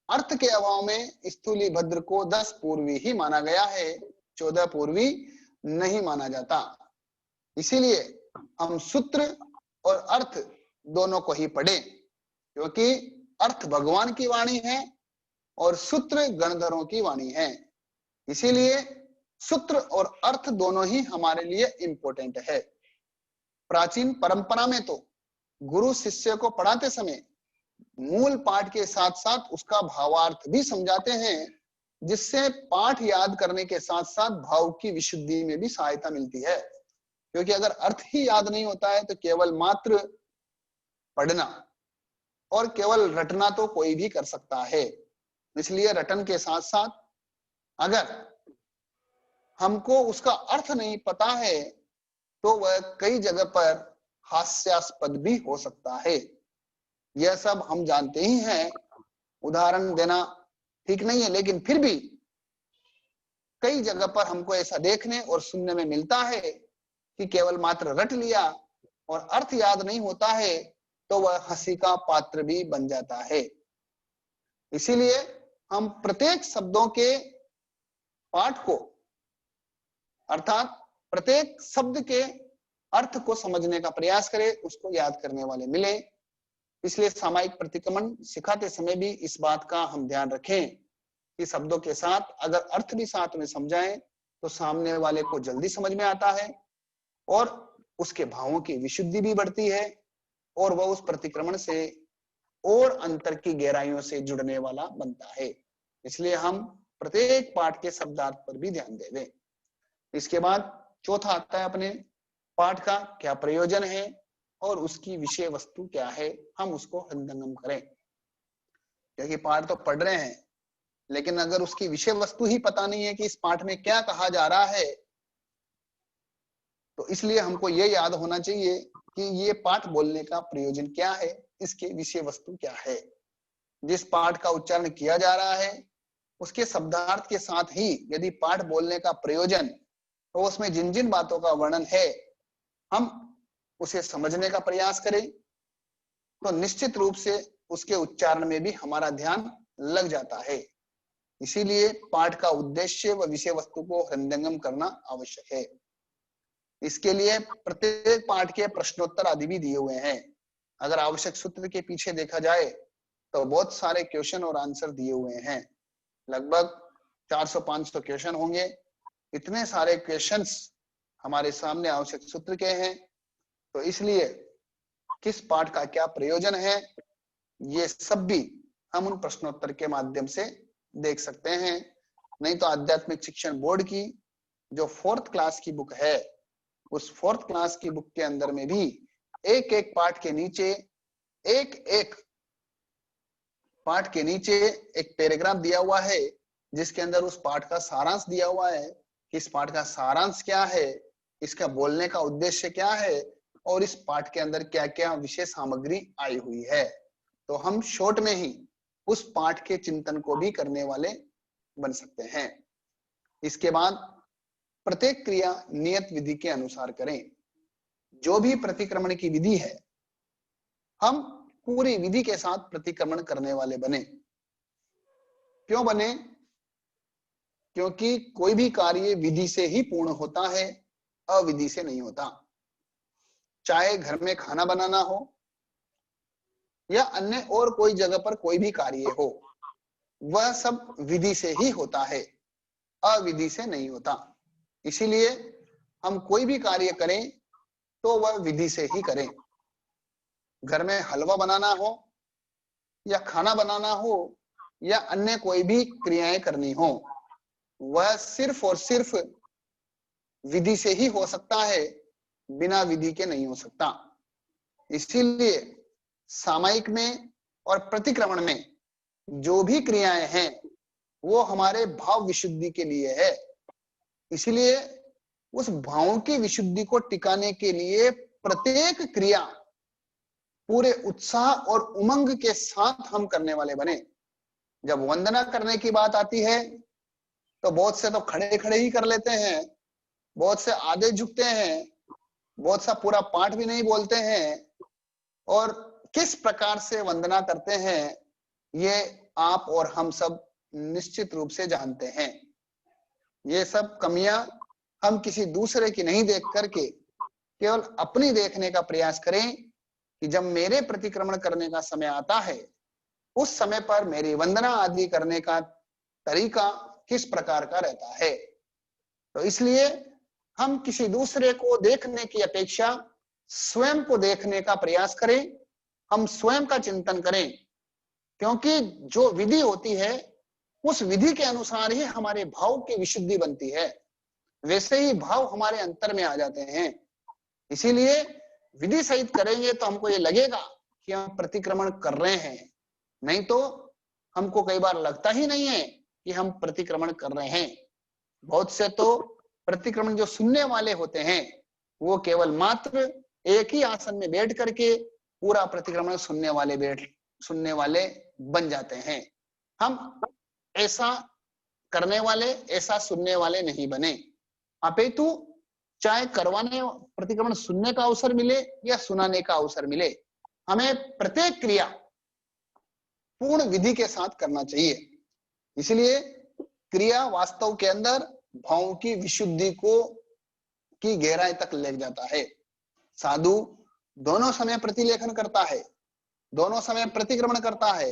A: अर्थ के अभाव में स्थूली भद्र को 10 पूर्वी ही माना गया है, 14 पूर्वी नहीं माना जाता। इसीलिए हम सूत्र और अर्थ दोनों को ही पढ़ें, क्योंकि अर्थ भगवान की वाणी है और सूत्र गणधरों की वाणी है। इसीलिए सूत्र और अर्थ दोनों ही हमारे लिए इंपॉर्टेंट है। प्राचीन परंपरा में तो गुरु शिष्य को पढ़ाते समय मूल पाठ के साथ साथ उसका भावार्थ भी समझाते हैं, जिससे पाठ याद करने के साथ साथ भाव की विशुद्धि में भी सहायता मिलती है। क्योंकि अगर अर्थ ही याद नहीं होता है तो केवल मात्र पढ़ना और केवल रटना तो कोई भी कर सकता है। इसलिए रटन के साथ साथ अगर हमको उसका अर्थ नहीं पता है तो वह कई जगह पर हास्यास्पद भी हो सकता है। यह सब हम जानते ही हैं, उदाहरण देना ठीक नहीं है, लेकिन फिर भी कई जगह पर हमको ऐसा देखने और सुनने में मिलता है कि केवल मात्र रट लिया और अर्थ याद नहीं होता है तो वह हंसी का पात्र भी बन जाता है। इसीलिए हम प्रत्येक शब्दों के पाठ को अर्थात प्रत्येक शब्द के अर्थ को समझने का प्रयास करें, उसको याद करने वाले मिले। इसलिए सामायिक प्रतिक्रमण सिखाते समय भी इस बात का हम ध्यान रखें कि शब्दों के साथ अगर अर्थ भी साथ में समझाएं तो सामने वाले को जल्दी समझ में आता है और उसके भावों की विशुद्धि भी बढ़ती है और वह उस प्रतिक्रमण से और अंतर की गहराइयों से जुड़ने वाला बनता है। इसलिए हम प्रत्येक पाठ के शब्दार्थ पर भी ध्यान दें। इसके बाद चौथा आता है अपने पाठ का क्या प्रयोजन है और उसकी विषय वस्तु क्या है, हम उसको हृदयंगम करें। क्योंकि पाठ तो पढ़ रहे हैं, लेकिन अगर उसकी विषय वस्तु ही पता नहीं है कि इस पाठ में क्या कहा जा रहा है, तो इसलिए हमको ये याद होना चाहिए कि ये पाठ बोलने का प्रयोजन क्या है, इसके विषय वस्तु क्या है। जिस पाठ का उच्चारण किया जा रहा है उसके शब्दार्थ के साथ ही यदि पाठ बोलने का प्रयोजन तो उसमें जिन जिन बातों का वर्णन है हम उसे समझने का प्रयास करें, तो निश्चित रूप से उसके उच्चारण में भी हमारा ध्यान लग जाता है। इसीलिए पाठ का उद्देश्य व विषय वस्तु को हृदयंगम करना आवश्यक है। इसके लिए प्रत्येक पाठ के प्रश्नोत्तर आदि भी दिए हुए हैं। अगर आवश्यक सूत्र के पीछे देखा जाए तो बहुत सारे क्वेश्चन और आंसर दिए हुए हैं, लगभग 400-500 क्वेश्चन होंगे। इतने सारे क्वेश्चंस हमारे सामने आवश्यक सूत्र के हैं, तो इसलिए किस पाठ का क्या प्रयोजन है ये सब भी हम उन प्रश्नोत्तर के माध्यम से देख सकते हैं। नहीं तो आध्यात्मिक शिक्षण बोर्ड की जो 4th क्लास की बुक है, उस 4th क्लास की बुक के अंदर में भी एक एक पाठ के नीचे एक पाठ के नीचे एक पैराग्राफ दिया हुआ है, जिसके अंदर उस पाठ का सारांश दिया हुआ है कि इस पाठ का सारांश क्या है, इसका बोलने का उद्देश्य क्या है और इस पाठ के अंदर क्या क्या विशेष सामग्री आई हुई है। तो हम शॉर्ट में ही उस पाठ के चिंतन को भी करने वाले बन सकते हैं। इसके बाद प्रत्येक क्रिया नियत विधि के अनुसार करें। जो भी प्रतिक्रमण की विधि है हम पूरी विधि के साथ प्रतिक्रमण करने वाले बने। क्यों बने? क्योंकि कोई भी कार्य विधि से ही पूर्ण होता है, अविधि से नहीं होता। चाहे घर में खाना बनाना हो या अन्य और कोई जगह पर कोई भी कार्य हो, वह सब विधि से ही होता है, अविधि से नहीं होता। इसीलिए हम कोई भी कार्य करें तो वह विधि से ही करें। घर में हलवा बनाना हो या खाना बनाना हो या अन्य कोई भी क्रियाएं करनी हो, वह सिर्फ और सिर्फ विधि से ही हो सकता है, बिना विधि के नहीं हो सकता। इसीलिए सामायिक में और प्रतिक्रमण में जो भी क्रियाएं हैं वो हमारे भाव विशुद्धि के लिए है। इसलिए उस भावों की विशुद्धि को टिकाने के लिए प्रत्येक क्रिया पूरे उत्साह और उमंग के साथ हम करने वाले बने। जब वंदना करने की बात आती है तो बहुत से तो खड़े खड़े ही कर लेते हैं, बहुत से आधे झुकते हैं, बहुत सा पूरा पाठ भी नहीं बोलते हैं, और किस प्रकार से वंदना करते हैं ये आप और हम सब निश्चित रूप से जानते हैं। ये सब कमियां हम किसी दूसरे की नहीं देख करके केवल अपनी देखने का प्रयास करें कि जब मेरे प्रतिक्रमण करने का समय आता है उस समय पर मेरी वंदना आदि करने का तरीका किस प्रकार का रहता है। तो इसलिए हम किसी दूसरे को देखने की अपेक्षा स्वयं को देखने का प्रयास करें, हम स्वयं का चिंतन करें, क्योंकि जो विधि होती है उस विधि के अनुसार ही हमारे भाव की विशुद्धि बनती है, वैसे ही भाव हमारे अंतर में आ जाते हैं। इसीलिए विधि सहित करेंगे तो हमको ये लगेगा कि हम प्रतिक्रमण कर रहे हैं, नहीं तो हमको कई बार लगता ही नहीं है कि हम प्रतिक्रमण कर रहे हैं। बहुत से तो प्रतिक्रमण जो सुनने वाले होते हैं वो केवल मात्र एक ही आसन में बैठ करके पूरा प्रतिक्रमण सुनने वाले बन जाते हैं। हम ऐसा करने वाले, ऐसा सुनने वाले नहीं बने, अपितु चाहे करवाने प्रतिक्रमण सुनने का अवसर मिले या सुनाने का अवसर मिले, हमें प्रत्येक क्रिया पूर्ण विधि के साथ करना चाहिए। इसलिए क्रिया वास्तव के अंदर भावों की विशुद्धि की गहराई तक ले जाता है। साधु दोनों समय प्रतिलेखन करता है, दोनों समय प्रतिक्रमण करता है,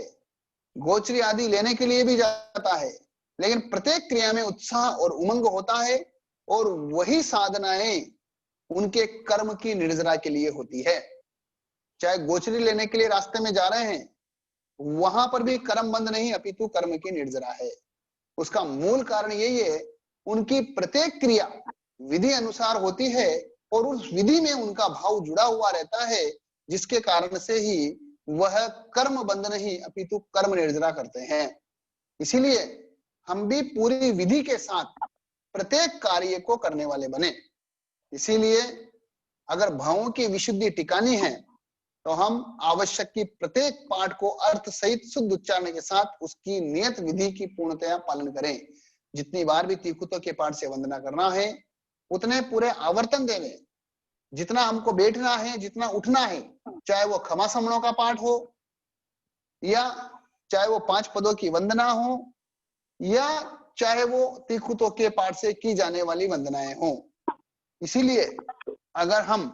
A: गोचरी आदि लेने के लिए भी जाता है, लेकिन प्रत्येक क्रिया में उत्साह और उमंग होता है और वही साधनाएं उनके कर्म की निर्जरा के लिए होती है। चाहे गोचरी लेने के लिए रास्ते में जा रहे हैं, वहां पर भी कर्म बंद नहीं अपितु कर्म की निर्जरा है। उसका मूल कारण यही है, उनकी प्रत्येक क्रिया विधि अनुसार होती है और उस विधि में उनका भाव जुड़ा हुआ रहता है, जिसके कारण से ही वह कर्म बंद नहीं अपितु कर्म निर्जरा करते हैं। इसीलिए हम भी पूरी विधि के साथ प्रत्येक कार्य को करने वाले बने। इसीलिए अगर भावों की विशुद्धि टिकानी है तो हम आवश्यक की प्रत्येक पाठ को अर्थ सहित शुद्ध उच्चारण के साथ उसकी नियत विधि की पूर्णतया पालन करें। जितनी बार भी तीखुतों के पाठ से वंदना करना है उतने पूरे आवर्तन देने, जितना हमको बैठना है, जितना उठना है, चाहे वो खमा समणों का पाठ हो या चाहे वो 5 पदों की वंदना हो या चाहे वो तीखुतों के पाठ से की जाने वाली वंदनाएं हो। इसीलिए अगर हम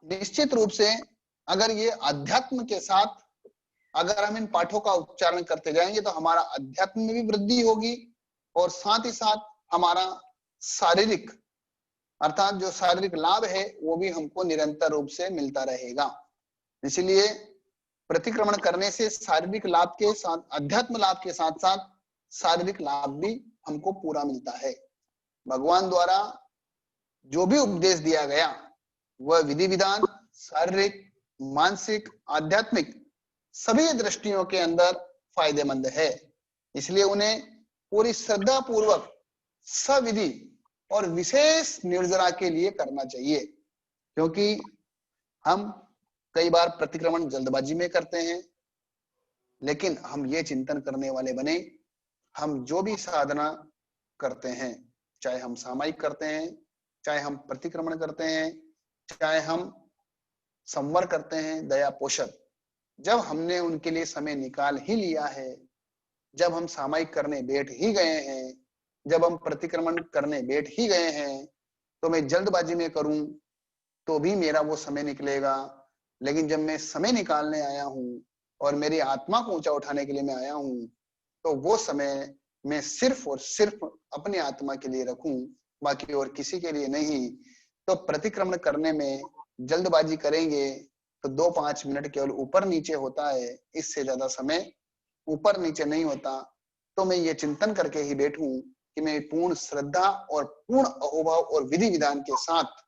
A: निश्चित रूप से अगर ये अध्यात्म के साथ अगर हम इन पाठों का उच्चारण करते जाएंगे तो हमारा अध्यात्म में भी वृद्धि होगी और साथ ही साथ हमारा शारीरिक अर्थात जो शारीरिक लाभ है वो भी हमको निरंतर रूप से मिलता रहेगा। इसलिए प्रतिक्रमण करने से शारीरिक लाभ के साथ, अध्यात्म लाभ के साथ साथ शारीरिक लाभ भी हमको पूरा मिलता है। भगवान द्वारा जो भी उपदेश दिया गया वह विधि विधान शारीरिक, मानसिक, आध्यात्मिक सभी दृष्टियों के अंदर फायदेमंद है। इसलिए उन्हें पूरी श्रद्धा पूर्वक सविधि और विशेष निर्जरा के लिए करना चाहिए, क्योंकि हम कई बार प्रतिक्रमण जल्दबाजी में करते हैं, लेकिन हम ये चिंतन करने वाले बने, हम जो भी साधना करते हैं, चाहे हम सामायिक करते हैं, चाहे हम प्रतिक्रमण करते हैं, चाहे हम संवर करते हैं, दया पोषण, जब हमने उनके लिए समय निकाल ही लिया है, जब हम सामायिक करने बैठ ही गए हैं, जब हम प्रतिक्रमण करने बैठ ही गए हैं, तो मैं जल्दबाजी में करूं तो भी मेरा वो समय निकलेगा। लेकिन जब मैं समय निकालने आया हूं और मेरी आत्मा को ऊंचा उठाने के लिए मैं आया हूं, तो वो समय मैं सिर्फ और सिर्फ अपनी आत्मा के लिए रखूं, बाकी और किसी के लिए नहीं। तो प्रतिक्रमण करने में जल्दबाजी करेंगे तो 2-5 मिनट केवल ऊपर नीचे होता है, इससे ज्यादा समय ऊपर नीचे नहीं होता। तो मैं ये चिंतन करके ही बैठूं कि मैं पूर्ण श्रद्धा और पूर्ण अहोभाव और विधि विधान के साथ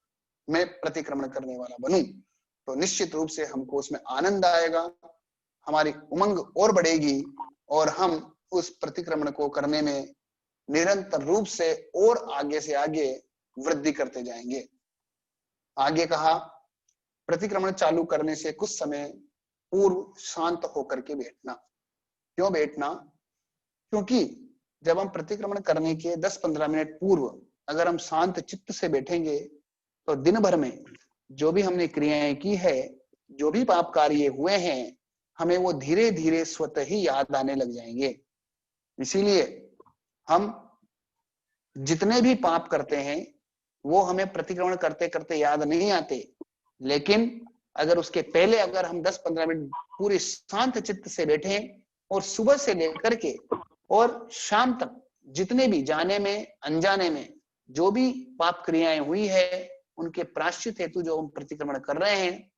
A: मैं प्रतिक्रमण करने वाला बनूं, तो निश्चित रूप से हमको उसमें आनंद आएगा, हमारी उमंग और बढ़ेगी और हम उस प्रतिक्रमण को करने में निरंतर रूप से और आगे से आगे वृद्धि करते जाएंगे। आगे कहा, प्रतिक्रमण चालू करने से कुछ समय पूर्व शांत होकर के बैठना। क्यों बैठना? क्योंकि जब हम प्रतिक्रमण करने के 10-15 मिनट पूर्व अगर हम शांत चित्त से बैठेंगे तो दिन भर में जो भी हमने क्रियाएं की है, जो भी पाप कार्य हुए हैं, हमें वो धीरे धीरे स्वतः ही याद आने लग जाएंगे। इसीलिए हम जितने भी पाप करते हैं वो हमें प्रतिक्रमण करते करते याद नहीं आते, लेकिन अगर उसके पहले अगर हम 10-15 मिनट पूरे शांत चित्त से बैठें और सुबह से लेकर के और शाम तक जितने भी जाने में अनजाने में जो भी पाप क्रियाएं हुई है उनके प्रायश्चित हेतु जो हम प्रतिक्रमण कर रहे हैं,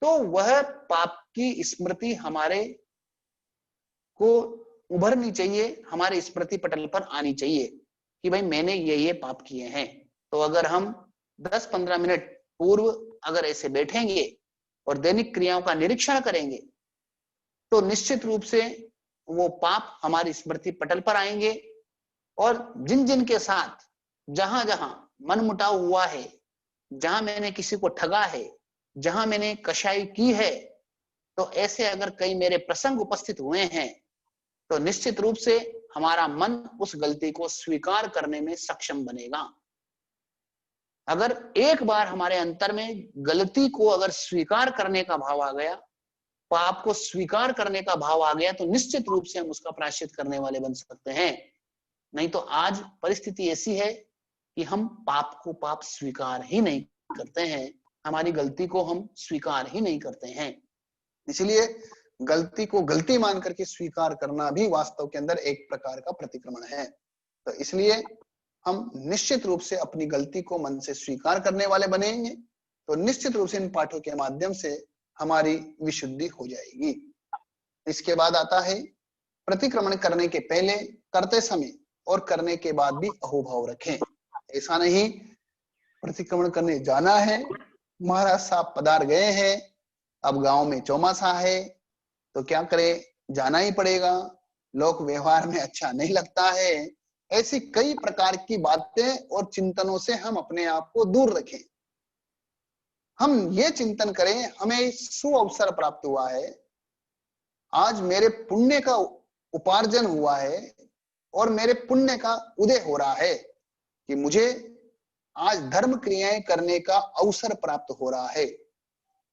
A: तो वह पाप की स्मृति हमारे को उभरनी चाहिए, हमारे स्मृति पटल पर आनी चाहिए कि भाई मैंने ये पाप किए हैं। तो अगर हम 10-15 मिनट पूर्व अगर ऐसे बैठेंगे और दैनिक क्रियाओं का निरीक्षण करेंगे तो निश्चित रूप से वो पाप हमारी स्मृति पटल पर आएंगे और जिन जिन के साथ जहां जहां मनमुटाव हुआ है, जहां मैंने किसी को ठगा है, जहां मैंने कशाई की है, तो ऐसे अगर कई मेरे प्रसंग उपस्थित हुए हैं तो निश्चित रूप से हमारा मन उस गलती को स्वीकार करने में सक्षम बनेगा। अगर एक बार हमारे अंतर में गलती को अगर स्वीकार करने का भाव आ गया, पाप को स्वीकार करने का भाव आ गया, तो निश्चित रूप से हम उसका प्रायश्चित करने वाले बन सकते हैं। नहीं तो आज परिस्थिति ऐसी है कि हम पाप को पाप स्वीकार ही नहीं करते हैं, हमारी गलती को हम स्वीकार ही नहीं करते हैं। इसलिए गलती को गलती मान करके स्वीकार करना भी वास्तव के अंदर एक प्रकार का प्रतिक्रमण है। तो इसलिए हम निश्चित रूप से अपनी गलती को मन से स्वीकार करने वाले बनेंगे तो निश्चित रूप से इन पाठों के माध्यम से हमारी विशुद्धि हो जाएगी। इसके बाद आता है प्रतिक्रमण करने के पहले, करते समय और करने के बाद भी अहोभाव रखें। ऐसा नहीं प्रतिक्रमण करने जाना है, महाराज साहब पधार गए हैं, अब गांव में चौमासा है तो क्या करें, जाना ही पड़ेगा, लोक व्यवहार में अच्छा नहीं लगता है, ऐसी कई प्रकार की बातें और चिंतनों से हम अपने आप को दूर रखें। हम ये चिंतन करें, हमें सुअवसर प्राप्त हुआ है, आज मेरे पुण्य का उपार्जन हुआ है और मेरे पुण्य का उदय हो रहा है कि मुझे आज धर्म क्रियाएं करने का अवसर प्राप्त हो रहा है।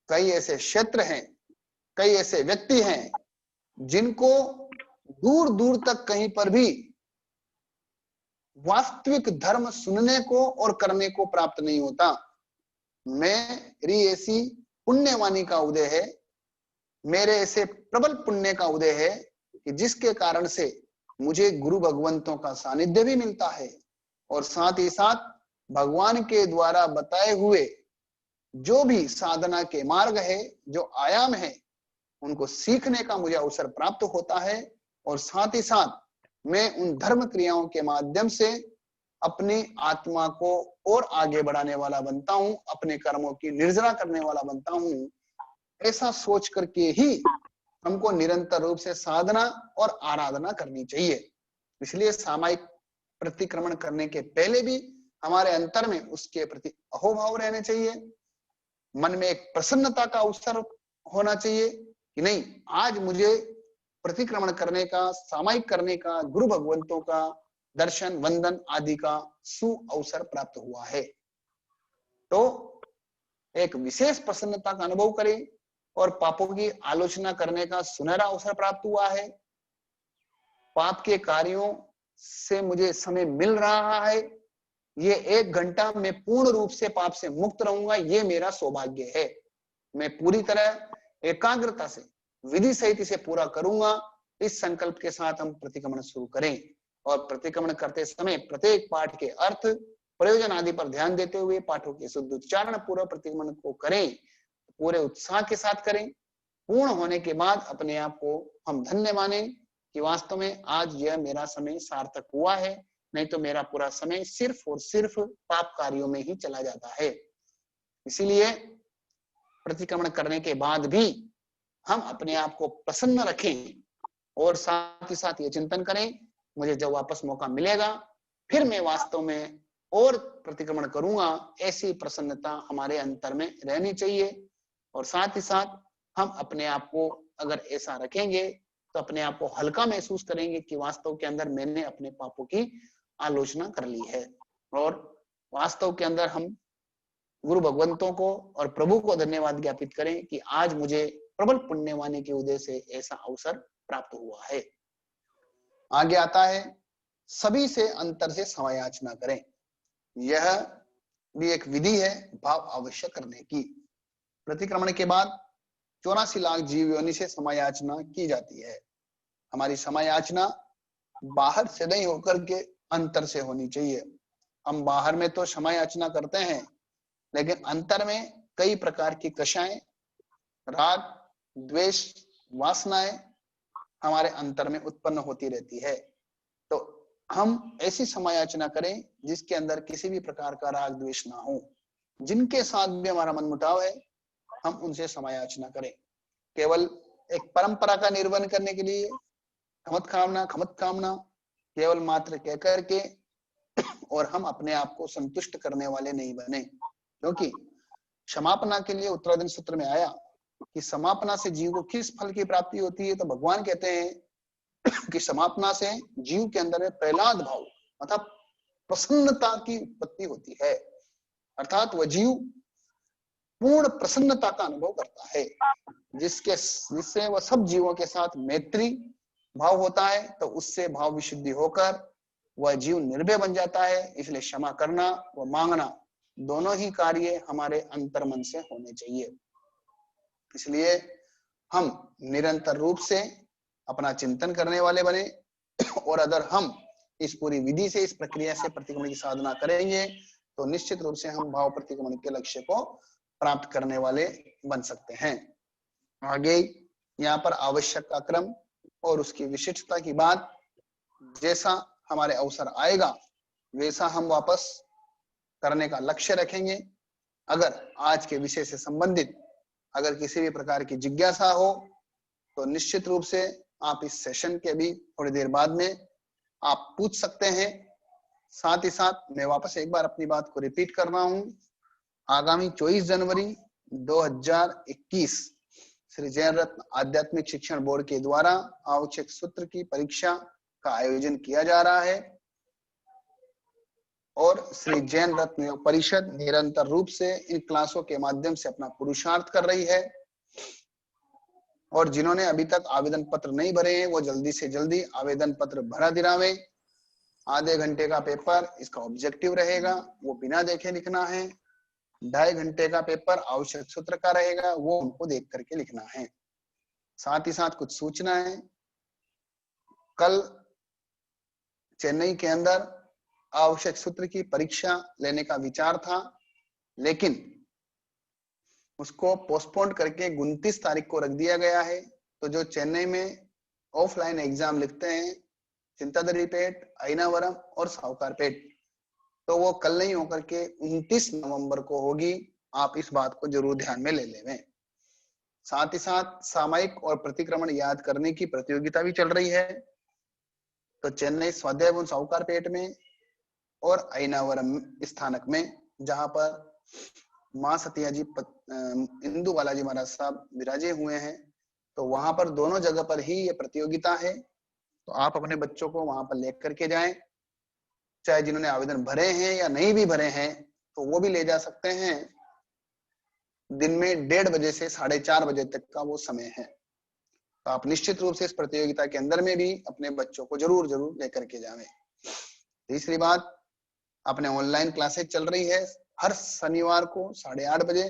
A: कई ऐसे क्षेत्र हैं, कई ऐसे व्यक्ति हैं जिनको दूर दूर तक कहीं पर भी वास्तविक धर्म सुनने को और करने को प्राप्त नहीं होता। मेरी ऐसी पुण्यवाणी का उदय है, मेरे ऐसे प्रबल पुण्य का उदय है कि जिसके कारण से मुझे गुरु भगवंतों का सानिध्य भी मिलता है और साथ ही साथ भगवान के द्वारा बताए हुए जो भी साधना के मार्ग है, जो आयाम है, उनको सीखने का मुझे अवसर प्राप्त होता है और साथ ही साथ मैं उन धर्म क्रियाओं के माध्यम से अपनी आत्मा को और आगे बढ़ाने वाला बनता हूं, अपने कर्मों की निर्जरा करने वाला बनता हूं। ऐसा सोच करके ही हमको निरंतर रूप से साधना और आराधना करनी चाहिए। इसलिए सामायिक प्रतिक्रमण करने के पहले भी हमारे अंतर में उसके प्रति अहोभाव रहने चाहिए, मन में एक प्रसन्नता का अवसर होना चाहिए कि नहीं, आज मुझे प्रतिक्रमण करने का, सामायिक करने का, गुरु भगवंतों का दर्शन वंदन आदि का सु अवसर प्राप्त हुआ है। तो एक विशेष प्रसन्नता का अनुभव करें और पापों की आलोचना करने का सुनहरा अवसर प्राप्त हुआ है। पाप के कार्यों से मुझे समय मिल रहा है, ये 1 घंटा मैं पूर्ण रूप से पाप से मुक्त रहूंगा, ये मेरा सौभाग्य है। मैं पूरी तरह एकाग्रता से विधि सहित इसे पूरा करूंगा। इस संकल्प के साथ हम प्रतिक्रमण शुरू करें और प्रतिक्रमण करते समय प्रत्येक पाठ के अर्थ, प्रयोजन आदि पर ध्यान देते हुए पाठों के शुद्ध उच्चारण पूर्वक प्रतिक्रमण को करें। पूरे उत्साह के साथ करें। पूर्ण होने के बाद अपने आप को हम धन्य माने कि वास्तव में आज यह मेरा समय सार्थक हुआ है, नहीं तो मेरा पूरा समय सिर्फ और सिर्फ पाप कार्यों में ही चला जाता है। इसीलिए प्रतिक्रमण करने के बाद भी हम अपने आप को प्रसन्न रखें और साथ ही साथ ये चिंतन करें, मुझे जब वापस मौका मिलेगा फिर मैं वास्तव में और प्रतिक्रमण करूंगा, ऐसी प्रसन्नता हमारे अंतर में रहनी चाहिए। और साथ ही साथ हम अपने आप को अगर ऐसा रखेंगे तो अपने आप को हल्का महसूस करेंगे कि वास्तव के अंदर मैंने अपने पापों की आलोचना कर ली है, और वास्तव के अंदर हम गुरु भगवंतों को और प्रभु को धन्यवाद ज्ञापित करें कि आज मुझे प्रबल पुण्यवाणी के उदय से ऐसा अवसर प्राप्त हुआ है। आगे आता है, सभी से अंतर से समायाचना करें। यह भी एक विधि है भाव अवश्य करने की। प्रतिक्रमण के बाद 84 लाख जीव योनि से समायाचना की जाती है। हमारी समायाचना बाहर से नहीं होकर के अंतर से होनी चाहिए। हम बाहर में तो समायाचना करते हैं, लेकिन अंतर में कई प्रकार की कषाएं, राग, द्वेष, वासनाएं हमारे अंतर में उत्पन्न होती रहती है। तो हम ऐसी समायाचना करें जिसके अंदर किसी भी प्रकार का राग द्वेष ना हो। जिनके साथ भी हमारा मनमुटाव है, हम उनसे समायाचना करें। केवल एक परंपरा का निर्वहन करने के लिए खमत कामना केवल मात्र कह करके और हम अपने आप को संतुष्ट करने वाले नहीं बने। क्योंकि क्षमापना के लिए उत्तराधीन सूत्र में आया कि समापना से जीव को किस फल की प्राप्ति होती है, तो भगवान कहते हैं कि समापना से जीव के अंदर में प्रहलाद भाव मतलब प्रसन्नता की उत्पत्ति होती है। अर्थात वह जीव पूर्ण प्रसन्नता का अनुभव करता है, जिससे वह सब जीवों के साथ मैत्री भाव होता है। तो उससे भाव विशुद्धि होकर वह जीव निर्भय बन जाता है। इसलिए क्षमा करना व मांगना दोनों ही कार्य हमारे अंतर्मन से होने चाहिए। इसलिए हम निरंतर रूप से अपना चिंतन करने वाले बने, और अगर हम इस पूरी विधि से, इस प्रक्रिया से प्रतिक्रमण की साधना करेंगे तो निश्चित रूप से हम भाव प्रतिक्रमण के लक्ष्य को प्राप्त करने वाले बन सकते हैं। आगे यहाँ पर आवश्यक का क्रम और उसकी विशिष्टता की बात, जैसा हमारे अवसर आएगा वैसा हम वापस करने का लक्ष्य रखेंगे। अगर आज के विषय से संबंधित अगर किसी भी प्रकार की जिज्ञासा हो तो निश्चित रूप से आप इस सेशन के भी थोड़ी देर बाद में आप पूछ सकते हैं। साथ ही साथ मैं वापस एक बार अपनी बात को रिपीट कर रहा हूं, आगामी 24 जनवरी 2021 श्री जैन रत्न आध्यात्मिक शिक्षण बोर्ड के द्वारा आवश्यक सूत्र की परीक्षा का आयोजन किया जा रहा है, और श्री जैन रत्न योग परिषद निरंतर रूप से इन क्लासों के माध्यम से अपना पुरुषार्थ कर रही है। और जिन्होंने अभी तक आवेदन पत्र नहीं भरे हैं वो जल्दी से जल्दी आवेदन पत्र भरा दिलावे। आधे घंटे का पेपर इसका ऑब्जेक्टिव रहेगा, वो बिना देखे लिखना है। 2.5 घंटे का पेपर आवश्यक सूत्र का रहेगा, वो उनको देख करके लिखना है। साथ ही साथ कुछ सूचना है, कल चेन्नई के अंदर आवश्यक सूत्र की परीक्षा लेने का विचार था, लेकिन उसको पोस्टपोन करके 29 तारीख को रख दिया गया है। तो जो चेन्नई में ऑफलाइन एग्जाम लिखते हैं, चिंतादरीपेट, अयनावरम और सावकारपेट, तो वो कल नहीं होकर के 29 नवंबर को होगी। आप इस बात को जरूर ध्यान में ले लें। साथ ही साथ सामायिक और प्रतिक्रमण याद करने की प्रतियोगिता भी चल रही है। तो चेन्नई स्वाध्याय भवन सावकारपेट में और अयनावरम स्थानक में, जहां पर मां सतिया जी इंदु बालाजी महाराज साहब विराजे हुए हैं, तो वहां पर दोनों जगह पर ही ये प्रतियोगिता है। तो आप अपने बच्चों को वहां पर लेकर के जाएं, चाहे जिन्होंने आवेदन भरे हैं या नहीं भी भरे हैं तो वो भी ले जा सकते हैं। दिन में 1:30 बजे से 4:30 बजे तक का वो समय है। तो आप निश्चित रूप से इस प्रतियोगिता के अंदर में भी अपने बच्चों को जरूर लेकर के जाएं। तीसरी बात, अपने ऑनलाइन क्लासेज चल रही है हर शनिवार को 8:30 बजे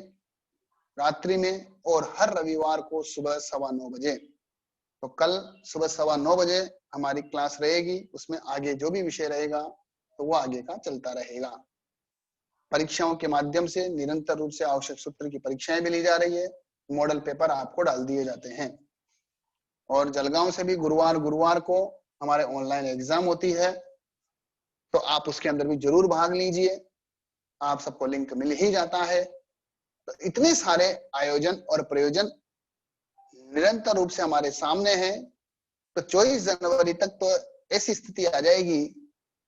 A: रात्रि में, और हर रविवार को सुबह 9:15 बजे। तो कल सुबह 9:15 बजे हमारी क्लास रहेगी, उसमें आगे जो भी विषय रहेगा तो वो आगे का चलता रहेगा। परीक्षाओं के माध्यम से निरंतर रूप से आवश्यक सूत्र की परीक्षाएं भी ली जा रही है, मॉडल पेपर आपको डाल दिए जाते हैं। और जलगांव से भी गुरुवार को हमारे ऑनलाइन एग्जाम होती है, तो आप उसके अंदर भी जरूर भाग लीजिए, आप सबको लिंक मिल ही जाता है। तो इतने सारे आयोजन और प्रयोजन निरंतर रूप से हमारे सामने हैं। तो 24 जनवरी तक तो ऐसी स्थिति आ जाएगी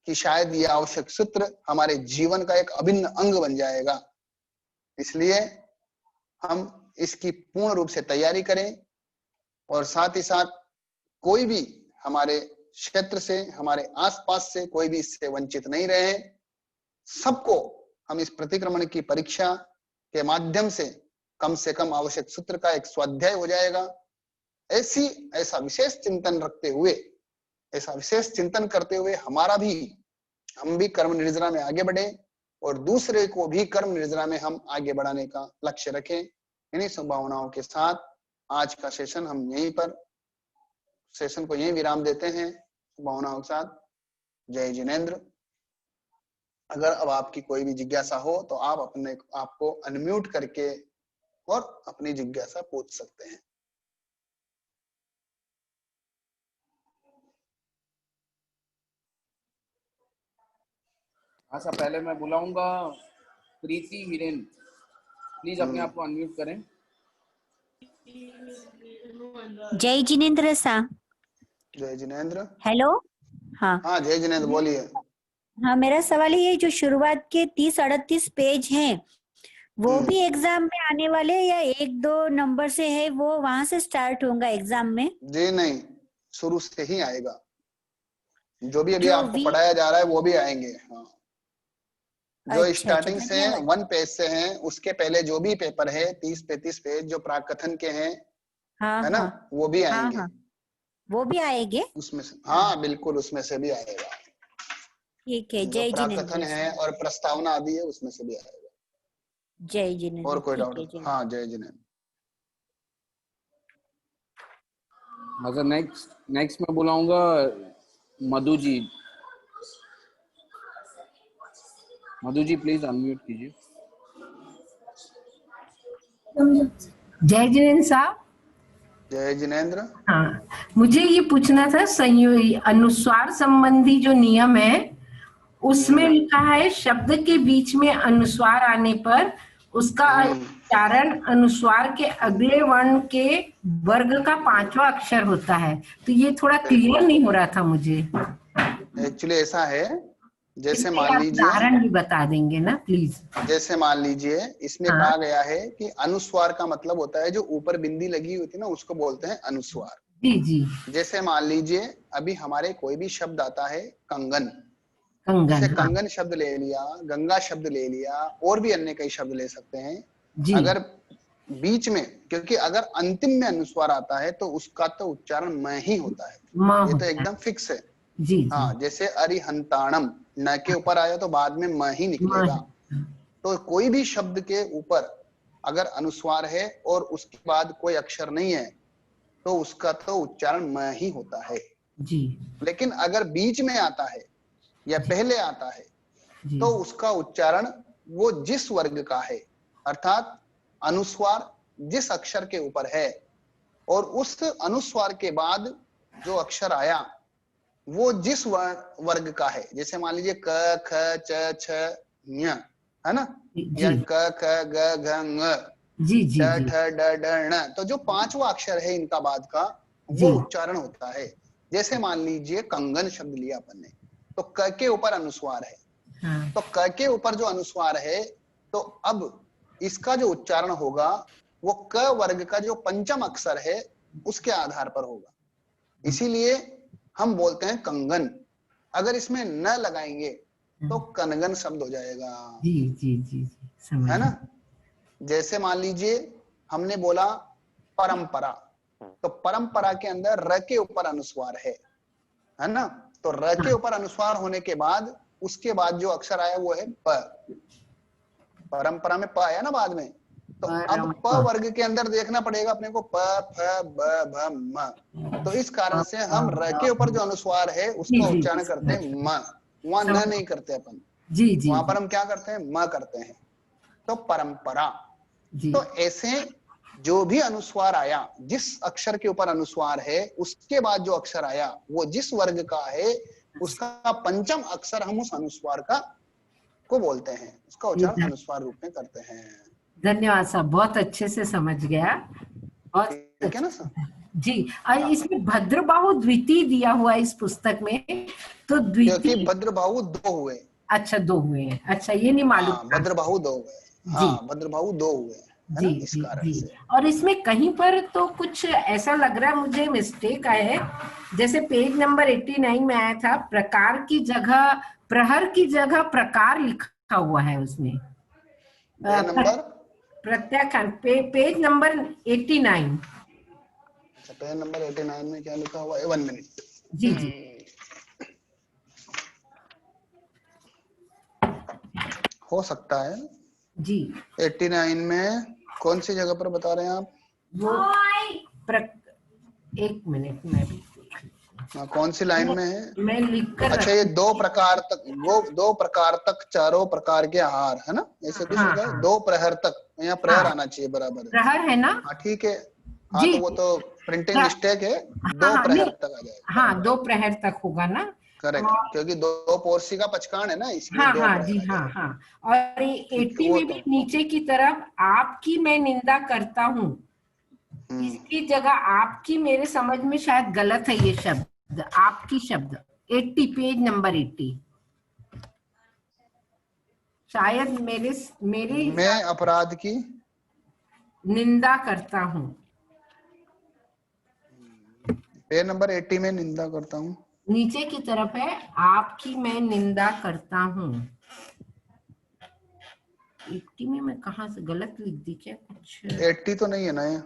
A: कि शायद ये आवश्यक सूत्र हमारे जीवन का एक अभिन्न अंग बन जाएगा। इसलिए हम इसकी पूर्ण रूप से तैयारी करें और साथ ही साथ कोई भी हमारे क्षेत्र से, हमारे आसपास से कोई भी इससे वंचित नहीं रहे। सबको हम इस प्रतिक्रमण की परीक्षा के माध्यम से कम आवश्यक सूत्र का एक स्वाध्याय हो जाएगा। ऐसा विशेष चिंतन रखते हुए, ऐसा विशेष चिंतन करते हुए हम भी कर्म निर्जरा में आगे बढ़े और दूसरे को भी कर्म निर्जरा में हम आगे बढ़ाने का लक्ष्य रखें। इन्हीं संभावनाओं के साथ आज का सेशन को यहीं विराम देते हैं, संभावनाओं के साथ। जय जिनेंद्र। अगर अब आपकी कोई भी जिज्ञासा हो तो आप अपने आपको अनम्यूट करके और अपनी जिज्ञासा पूछ सकते हैं।
B: हाँ सर, पहले मैं बुलाऊंगा प्रीति वीरेन, प्लीज अपने आप को अनम्यूट करें।
C: जय जिनेंद्र सा।
A: जय जिनेंद्र।
C: हेलो। हाँ
A: जय जिनेंद्र बोलिए।
C: हाँ, मेरा सवाल ये जो शुरुआत के 30-38 पेज हैं, वो भी एग्जाम में आने वाले या 1-2 नंबर से है, वो वहां से स्टार्ट होगा एग्जाम में?
A: जी नहीं, शुरू से ही आएगा। जो भी अभी आपको पढ़ाया जा रहा है वो भी आएंगे। हाँ, जो स्टार्टिंग से 1 पेज से हैं, उसके पहले जो भी पेपर है 30-35 पेज जो प्राक कथन के हैं, है ना, वो भी आएंगे।
C: वो भी आएंगे
A: उसमें से। हाँ बिल्कुल, उसमें से भी आएगा।
C: ठीक है।
A: जय जिनेंद्र। प्राक कथन है और प्रस्तावना आदि है, उसमें से भी आएगा।
C: जय जिनेंद्र।
A: और कोई डाउट? हाँ जय जिनेंद्र।
B: अगर नेक्स्ट मैं बुलाऊंगा मधु जी। मधु जी प्लीज अनम्यूट कीजिए।
D: जय जिनेंद्र साहब।
A: जय जिनेंद्र।
D: हाँ, मुझे ये पूछना था, अनुस्वार संबंधी जो नियम है उसमें लिखा है शब्द के बीच में अनुस्वार आने पर उसका उच्चारण अनुस्वार के अगले वर्ण के वर्ग का 5वां अक्षर होता है। तो ये थोड़ा क्लियर नहीं हो रहा था मुझे।
A: एक्चुअली ऐसा है, जैसे मान लीजिए,
D: उदाहरण भी बता देंगे ना प्लीज।
A: जैसे मान लीजिए इसमें कहा गया है कि अनुस्वार का मतलब होता है जो ऊपर बिंदी लगी होती है ना, उसको बोलते हैं अनुस्वार।
D: जी जी।
A: जैसे मान लीजिए अभी हमारे कोई भी शब्द आता है कंगन,
D: जैसे
A: कंगन शब्द ले लिया, गंगा शब्द ले लिया, और भी अन्य कई शब्द ले सकते हैं
D: जी।
A: अगर बीच में, क्योंकि अगर अंतिम में अनुस्वार आता है तो उसका तो उच्चारण म ही होता है, ये तो एकदम फिक्स है।
D: जी।
A: हाँ, जैसे अरिहंताणम, न के ऊपर आया तो बाद में म ही निकलेगा। तो कोई भी शब्द के ऊपर अगर अनुस्वार है और उसके बाद कोई अक्षर नहीं है तो उसका तो उच्चारण म ही होता है
D: जी।
A: लेकिन अगर बीच में आता है या पहले आता है तो उसका उच्चारण वो जिस वर्ग का है, अर्थात अनुस्वार जिस अक्षर के ऊपर है और उस अनुस्वार के बाद जो अक्षर आया वो जिस वर्ग का है, जैसे मान लीजिए क ख च छ ञ, है ना, या क ख ग घ ङ,
D: जी जी,
A: ट ठ ड ढ ण, तो जो 5वां अक्षर है इनका बाद का वो उच्चारण होता है। जैसे मान लीजिए कंगन शब्द लिया अपन ने, तो क के ऊपर अनुस्वार है, तो क के ऊपर जो अनुस्वार है तो अब इसका जो उच्चारण होगा वो क वर्ग का जो 5वां अक्षर है उसके आधार पर होगा, इसीलिए हम बोलते हैं कंगन। अगर इसमें न लगाएंगे तो कनगन शब्द हो जाएगा।
D: जी जी जी, समझ,
A: है ना। जैसे मान लीजिए हमने बोला परंपरा, तो परंपरा के अंदर र के ऊपर अनुस्वार है ना, तो र के ऊपर अनुस्वार होने के बाद उसके बाद जो अक्षर आया वो है प। परंपरा में प आया ना बाद में, तो अब प वर्ग के अंदर देखना पड़ेगा अपने को, प फ ब भ म, तो इस कारण से हम र के ऊपर जो अनुस्वार है उसका उच्चारण करते हैं म, वहां न नहीं करते अपन।
D: जी जी।
A: वहां पर हम क्या करते हैं, म करते हैं, तो परंपरा।
D: जी
A: तो ऐसे जो भी अनुस्वार आया, जिस अक्षर के ऊपर अनुस्वार है, उसके बाद जो अक्षर आया वो जिस वर्ग का है, उसका पंचम अक्षर हम उस अनुस्वार का को बोलते हैं, उसका उच्चारण अनुस्वार रूप में करते हैं।
D: धन्यवाद साहब, बहुत अच्छे से समझ गया। और
A: ठीक है ना सर?
D: जी, और इसमें भद्रबाहु द्वितीय दिया हुआ है इस पुस्तक में, तो
A: क्योंकि
D: द्वितीय,
A: भद्रबाहु दो हुए।
D: अच्छा 2 हुए हैं, अच्छा ये नहीं मालूम
A: हाँ,
D: था।
A: भद्रबाहु दो हुए।
D: जी
A: हाँ, भद्रबाहु दो हुए, है
D: जी
A: ना, इस
D: जी
A: कारण
D: जी।
A: से।
D: और इसमें कहीं पर तो कुछ ऐसा लग रहा है मुझे मिस्टेक आया है, जैसे पेज नंबर 89 में आया था, प्रकार की जगह प्रहर की जगह प्रकार लिखा हुआ है उसमें।
A: नंबर,
D: प्रत्याख्यान पेज नंबर 89।
A: अच्छा, पेज नंबर 89 में क्या लिखा हुआ है? 1 मिनट।
D: जी जी
A: हो सकता है
D: जी।
A: 89 में कौन सी जगह पर बता रहे हैं आप?
D: वो एक मिनट में भी
A: कौन सी लाइन में है?
D: मैं लिख कर
A: अच्छा, ये 2 प्रकार तक, वो 2 प्रकार तक चारों प्रकार के आहार, है ना, ऐसे कुछ
D: हाँ
A: लिखा है।
D: हाँ
A: 2 प्रहर तक, यहाँ प्रहर
D: हाँ,
A: आना चाहिए बराबर।
D: प्रहर है ना?
A: हाँ ठीक है। हाँ,
D: जी
A: तो वो तो प्रिंटिंग मिस्टेक है,
D: हाँ
A: 2
D: हाँ
A: प्रहर
D: नहीं,
A: तक आ जाएगा।
D: हाँ 2 प्रहर तक होगा ना।
A: करेक्ट, क्योंकि 2 पोरसी का पचकान है ना, इसलिए
D: हाँ
A: 2
D: हाँ
A: प्रहर
D: जी
A: आ
D: हाँ
A: जाएगा।
D: हाँ। और
A: ठीक है,
D: 80
A: वो
D: में
A: तो।
D: भी नीचे की तरफ आपकी मैं निंदा करता हूँ, इसकी जगह आपकी मेरे समझ में शायद गलत है ये शब्द, आपकी शब्द 80 पेज नंबर 80 शायद मेरे
A: मैं अपराध की
D: निंदा करता हूँ,
A: पेज नंबर 80 में निंदा करता हूँ।
D: नीचे की तरफ है आपकी मैं निंदा करता हूँ। 80 में मैं कहाँ से गलत लिख दी क्या कुछ?
A: 80 तो नहीं है ना, ये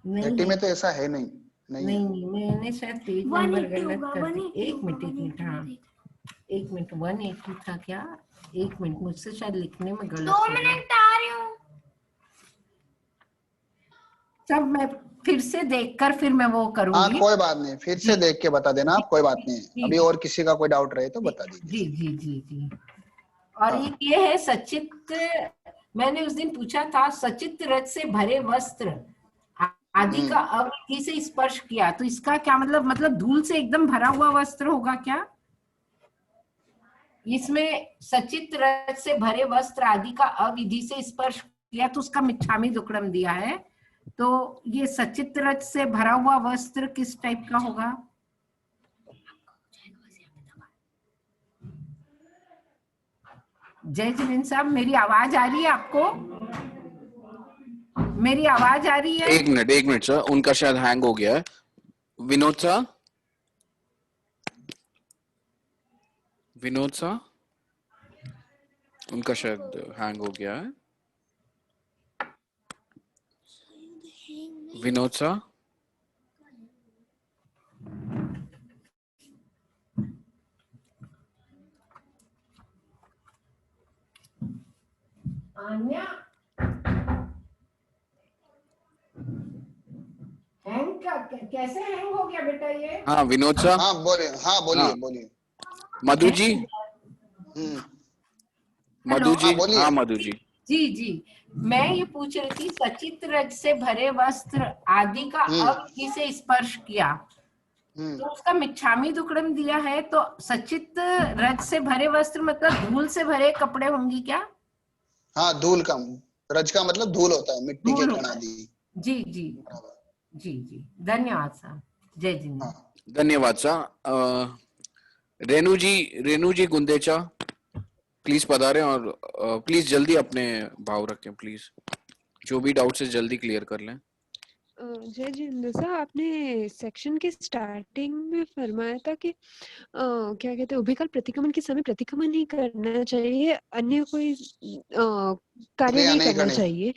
D: नहीं
A: 80
D: है,
A: में तो ऐसा है नहीं।
D: नहीं मैंने शायद पेज नंबर गलत कर दी। एक मिनट हाँ, एक मिनट 180 था क्या? एक मिनट, मुझसे शायद लिखने में गलत
E: 2 मिनट आ रही हूँ।
D: सब मैं फिर से देखकर फिर मैं वो
A: हाँ,
D: करूंगी।
A: कोई बात नहीं, फिर से देख के बता देना आप, कोई बात नहीं है। अभी और किसी का कोई डाउट रहे तो बता दीजिए।
D: जी जी जी जी। और
A: हाँ।
D: ये है सचित्र, मैंने उस दिन पूछा था, सचित्र रज से भरे वस्त्र आदि का अविधि से स्पर्श किया, तो इसका क्या मतलब धूल से एकदम भरा हुआ वस्त्र होगा क्या? इसमें सचित रज से भरे वस्त्र आदि का अविधि से स्पर्श किया, तो उसका मिच्छामी दुक्कड़म दिया है। तो ये सचित रज से भरा हुआ वस्त्र किस टाइप का होगा? जय जिनेन्द्र साहब, मेरी आवाज आ रही है आपको? मेरी आवाज आ रही है?
B: एक मिनट सर, उनका शायद हैंग हो गया है। विनोद सर, उनका शायद हैंग हो गया है। विनोद सर,
D: आन्या, हैंग का कैसे हैंग हो गया बेटा ये?
B: हाँ विनोद सर,
A: हाँ बोलिए, हाँ बोलिए, बोलिए।
B: मधु जी, मधु जी,
A: बोलिए।
B: हाँ मधु जी।
D: जी जी, मैं ये पूछ रही थी, सचित रज से भरे वस्त्र आदि का अविधि से स्पर्श किया, तो उसका मिच्छामी दुक्कड़म दिया है, तो सचित रज से भरे वस्त्र मतलब धूल से भरे कपड़े होंगी क्या?
A: हाँ, धूल का, रज का मतलब धूल होता है, मिट्टी के कण आदि।
D: जी जी जी जी, धन्यवाद साहब, जय जिनेन्द्र।
A: हाँ।
B: धन्यवाद सर। रेणु जी गुंदेचा प्लीज पधारें, और प्लीज जल्दी अपने भाव रखें प्लीज, जो भी डाउट है जल्दी क्लियर कर लें।
E: जय जिनेन्द्र साहब, आपने सेक्शन के स्टार्टिंग में फरमाया था कि क्या कहते हैं, उभयकाल प्रतिक्रमण के समय प्रतिक्रमण ही करना चाहिए, अन्य कोई कार्य नहीं करना चाहिए।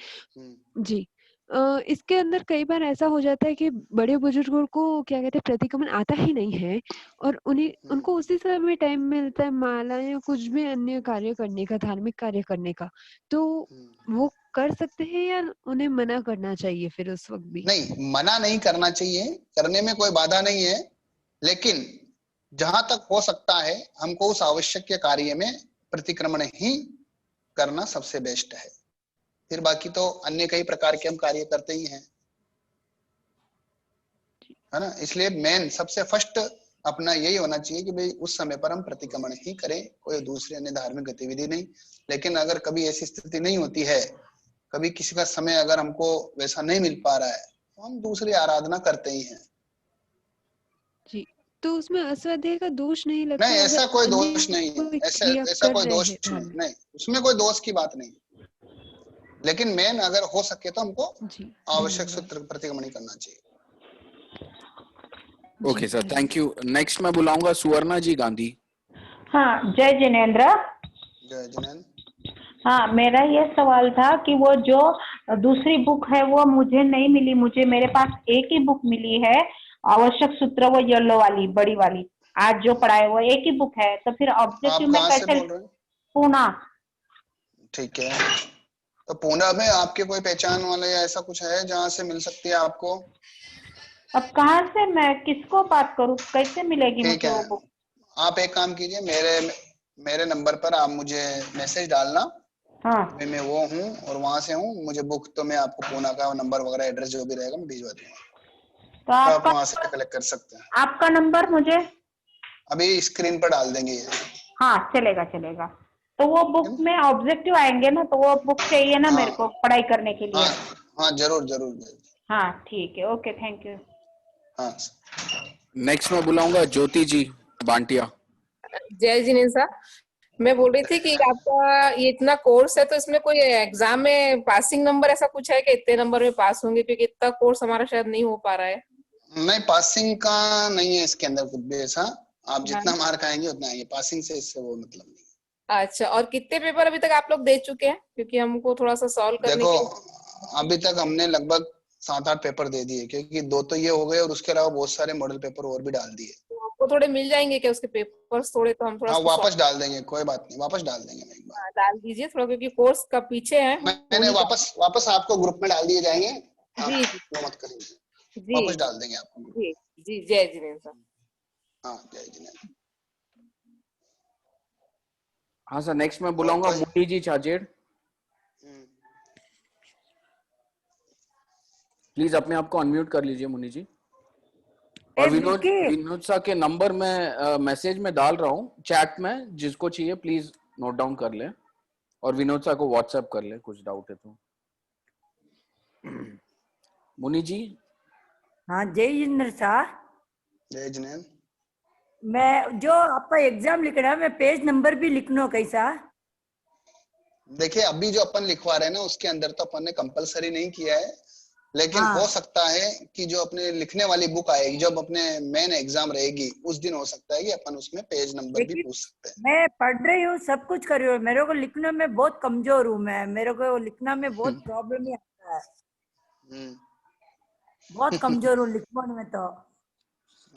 E: जी, इसके अंदर कई बार ऐसा हो जाता है कि बड़े बुजुर्गों को क्या कहते हैं प्रतिक्रमण आता ही नहीं है, और उनको उसी समय टाइम मिलता है माला या कुछ भी अन्य कार्य करने का, धार्मिक कार्य करने का, तो वो कर सकते हैं या उन्हें मना करना चाहिए फिर उस वक्त भी?
A: नहीं, मना नहीं करना चाहिए, करने में कोई बाधा नहीं है, लेकिन जहां तक हो सकता है हमको उस आवश्यक कार्य में प्रतिक्रमण ही करना सबसे बेस्ट है। फिर बाकी तो अन्य कई प्रकार के हम कार्य करते ही हैं, है ना। इसलिए मेन सबसे फर्स्ट अपना यही होना चाहिए कि भाई उस समय पर हम प्रतिक्रमण ही करें, कोई दूसरी अन्य धार्मिक गतिविधि नहीं। लेकिन अगर कभी ऐसी स्थिति नहीं होती है, कभी किसी का समय अगर हमको वैसा नहीं मिल पा रहा है, तो हम दूसरी आराधना करते ही हैं।
E: जी, तो उसमें अस्वाध्याय का दोष नहीं लगता
A: नहीं, ऐसा
E: अगर
A: कोई
E: अन्य
A: दोष नहीं है,
E: कोई
A: ऐसा
E: क्रिया
A: ऐसा
E: कर
A: कोई
E: रहे
A: दोष
E: हैं
A: नहीं,
E: मान
A: नहीं उसमें कोई दोष की बात नहीं। लेकिन मेन अगर हो सके तो हमको
E: जी
A: आवश्यक
E: धन्यवाद
A: सूत्र प्रतिक्रमण ही करना चाहिए।
B: ओके सर,
E: धन्यवाद।
B: Thank you. नेक्स्ट मैं बुलाऊंगा सुवर्णा जी गांधी।
F: हाँ, जय जिनेन्द्र।
A: जय जिनेन्द्र।
F: हाँ, मेरा ये सवाल था कि वो जो दूसरी बुक है वो मुझे नहीं मिली, मुझे मेरे पास एक ही बुक मिली है, आवश्यक सूत्र, वो येलो वाली बड़ी वाली। आज जो पढ़ाए वो एक ही बुक है, तो फिर ऑब्जेक्टिव
A: आप
F: में
A: कहाँ से
F: कैसे?
A: बोल रहे हैं?
F: पूना।
A: ठीक है, तो पूना में आपके कोई पहचान वाले या ऐसा कुछ है जहाँ से मिल सकती है आपको?
F: अब कहाँ से, मैं किसको बात करूँ, कैसे मिलेगी
A: ठीक
F: मुझे
A: है,
F: वो बुक?
A: आप एक काम कीजिए, मेरे नंबर पर आप मुझे मैसेज डालना।
F: हाँ,
A: मैं वो हूँ और वहां से हूँ, मुझे बुक तो मैं आपको पूना का नंबर वगैरह एड्रेस जो भी रहेगा मैं भिजवा दूंगा,
F: तो
A: तो आप
F: आपका
A: वहां से कलेक्ट कर सकते हैं।
F: आपका नंबर मुझे
A: अभी स्क्रीन पर डाल देंगे ये।
F: हाँ, चलेगा चलेगा। तो वो
A: ठीक है
F: बुक
A: ना?
F: में ऑब्जेक्टिव आएंगे ना, तो वो बुक चाहिए ना
A: हाँ
F: मेरे को पढ़ाई करने के लिए।
A: हाँ हाँ, जरूर जरूर जरूर।
F: हाँ ठीक है, ओके, थैंक यू।
A: हाँ,
B: नेक्स्ट मैं बुलाऊंगा ज्योति जी बांटिया।
G: जय जिनेन्द्र साहब, मैं बोल रही थी कि आपका ये इतना कोर्स है तो इसमें कोई एग्जाम में पासिंग नंबर ऐसा कुछ है कि इतने नंबर में पास होंगे, क्योंकि इतना कोर्स हमारा शायद नहीं हो पा रहा है।
A: नहीं पासिंग का नहीं है इसके अंदर कुछ भी ऐसा, आप जितना
G: हाँ।
A: मार्क आएंगे उतना आएंगे, पासिंग से इससे वो मतलब नहीं।
G: अच्छा, और कितने पेपर अभी तक आप लोग दे चुके हैं, क्योंकि हमको थोड़ा सा सॉल्व करने
A: देखो,
G: के
A: अभी तक हमने लगभग 7-8 पेपर दे दिए, क्योंकि 2 तो ये हो गए और उसके अलावा बहुत सारे मॉडल पेपर और भी डाल दिए।
G: तो हमको थोड़े मिल जाएंगे क्या उसके पेपर्स थोड़े, तो हम थोड़ा
A: हाँ,
G: सा
A: वापस डाल देंगे, कोई बात नहीं, वापस डाल देंगे ना एक बार।
G: डाल दीजिए थोड़ा, क्योंकि कोर्स का पीछे है
A: मैंने वापस आपको ग्रुप में डाल दिए जाएंगे, आप
G: जी जी
A: वो मत करेंगे,
G: जी
A: वापस डाल देंगे आपको।
G: जी जी। जय जिनेन्द्र साहब।
A: हाँ, जय जिनेन्द्र।
B: हाँ सर, नेक्स्ट मैं बुलाऊंगा
A: कोई-
B: मुन्नी जी छाजेड़। प्लीज अपने आप को अनम्यूट कर लीजिए मुन्नी जी। और विनोद सा के नंबर में मैसेज में डाल रहा हूँ चैट में, जिसको चाहिए प्लीज नोट डाउन कर ले और विनोद सा को व्हाट्सएप कर ले कुछ डाउट है तो। मुन्नी जी।
H: हाँ, जय जिनेन्द्र साहब।
A: जय जिनेन्द्र।
H: मैं जो आपका एग्जाम लिख रहा है, मैं पेज नंबर भी लिखना कैसा?
A: देखिए, अभी जो अपन लिखवा रहे हैं ना, उसके अंदर तो अपन ने कंपलसरी नहीं किया है, लेकिन
H: हाँ।
A: हो सकता है कि जो अपने लिखने वाली बुक आएगी, जब अपने मेन एग्जाम रहेगी उस दिन हो सकता है कि अपन उसमें पेज नंबर भी पूछ सकते हैं।
H: मैं पढ़ रही हूँ, सब कुछ कर रही हूँ, मेरे को लिखने में बहुत कमजोर हूँ मैं, मेरे को लिखना में बहुत प्रॉब्लम ही आता है, बहुत कमजोर हूँ लिखने में तो।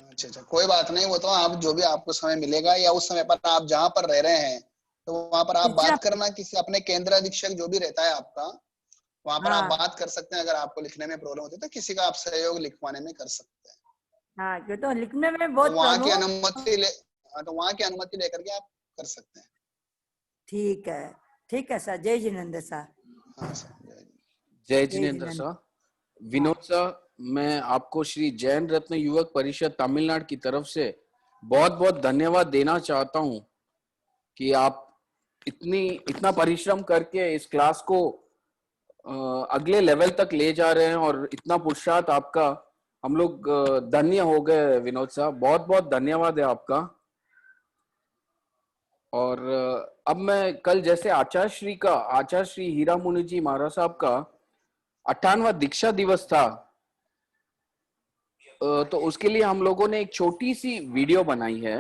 A: अच्छा, कोई बात नहीं, वो तो आप जो भी आपको समय मिलेगा या उस समय पर आप जहाँ पर रह रहे हैं तो वहां पर आप बात करना, किसी अपने केंद्राधीक्षक जो भी रहता है आपका, वहां पर आप बात कर सकते हैं। अगर आपको लिखने में प्रॉब्लम होती है तो किसी का आप सहयोग लिखवाने में कर सकते हैं।
H: हाँ, जो तो लिखने में बहुत
A: तो वहाँ की
H: प्रॉब्लम।
A: अनुमति लेकर के आप कर सकते हैं।
H: ठीक है सर। जय जिनेन्द्र सर।
A: हाँ सर,
B: जय जिनेन्द्र सर। विनोद सर, मैं आपको श्री जैन रत्न युवक परिषद तमिलनाडु की तरफ से बहुत बहुत धन्यवाद देना चाहता हूं कि आप इतना परिश्रम करके इस क्लास को अगले लेवल तक ले जा रहे हैं, और इतना पुरुषार्थ आपका, हम लोग धन्य हो गए। विनोद साहब, बहुत बहुत धन्यवाद है आपका। और अब मैं कल जैसे आचार्य श्री हीरा मुनि जी महाराज साहब का 58वां दीक्षा दिवस था, तो उसके लिए हम लोगों ने एक छोटी सी वीडियो बनाई है,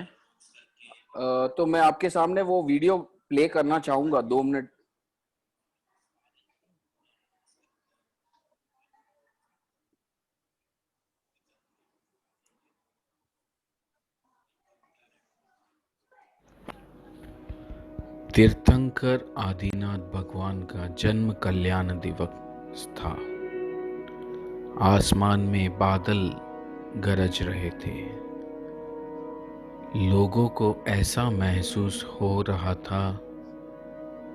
B: तो मैं आपके सामने वो वीडियो प्ले करना चाहूंगा 2 मिनट। तीर्थंकर आदिनाथ भगवान का जन्म कल्याण दिवस था। आसमान में बादल गरज रहे थे। लोगों को ऐसा महसूस हो रहा था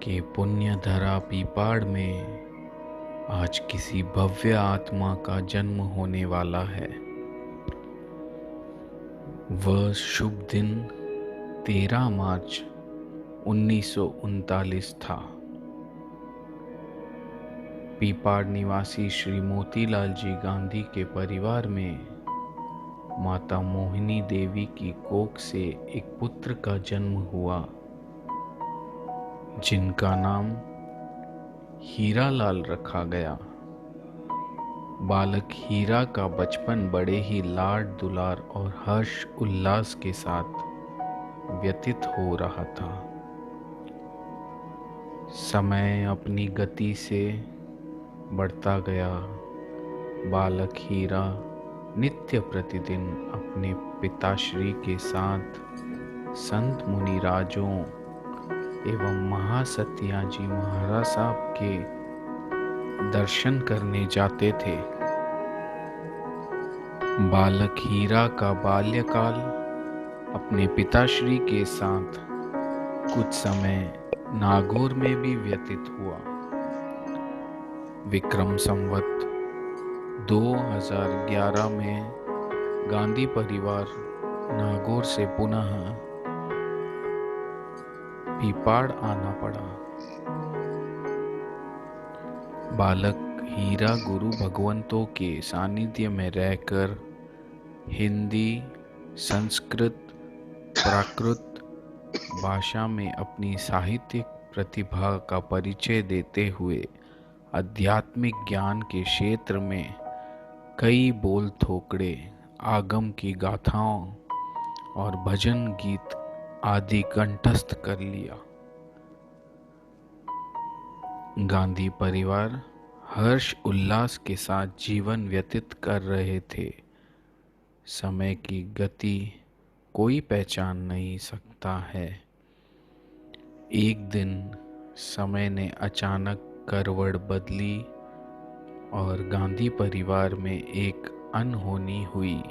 B: कि पुण्य धरा पीपाड़ में आज किसी भव्य आत्मा का जन्म होने वाला है। वह शुभ दिन 13 मार्च 1939 था। पीपाड़ निवासी श्री मोतीलाल जी गांधी के परिवार में माता मोहिनी देवी की कोख से एक पुत्र का जन्म हुआ, जिनका नाम हीरालाल रखा गया। बालक हीरा का बचपन बड़े ही लाड दुलार और हर्ष उल्लास के साथ व्यतीत हो रहा था। समय अपनी गति से बढ़ता गया। बालक हीरा नित्य प्रतिदिन अपने पिताश्री के साथ संत मुनिराजों एवं महासतिया जी महाराज साहब के दर्शन करने जाते थे। बालक हीरा का बाल्यकाल अपने पिताश्री के साथ कुछ समय नागौर में भी व्यतीत हुआ। विक्रम संवत 2011 में गांधी परिवार नागौर से पुनः पीपाड़ आना पड़ा। बालक हीरा गुरु भगवंतों के सानिध्य में रहकर हिंदी, संस्कृत, प्राकृत भाषा में अपनी साहित्यिक प्रतिभा का परिचय देते हुए आध्यात्मिक ज्ञान के क्षेत्र में कई बोल थोकड़े, आगम की गाथाओं और भजन गीत आदि कंठस्थ कर लिया। गांधी परिवार हर्ष उल्लास के साथ जीवन व्यतीत कर रहे थे। समय की गति कोई पहचान नहीं सकता है। एक दिन समय ने अचानक करवट बदली और गांधी परिवार में एक अनहोनी हुई।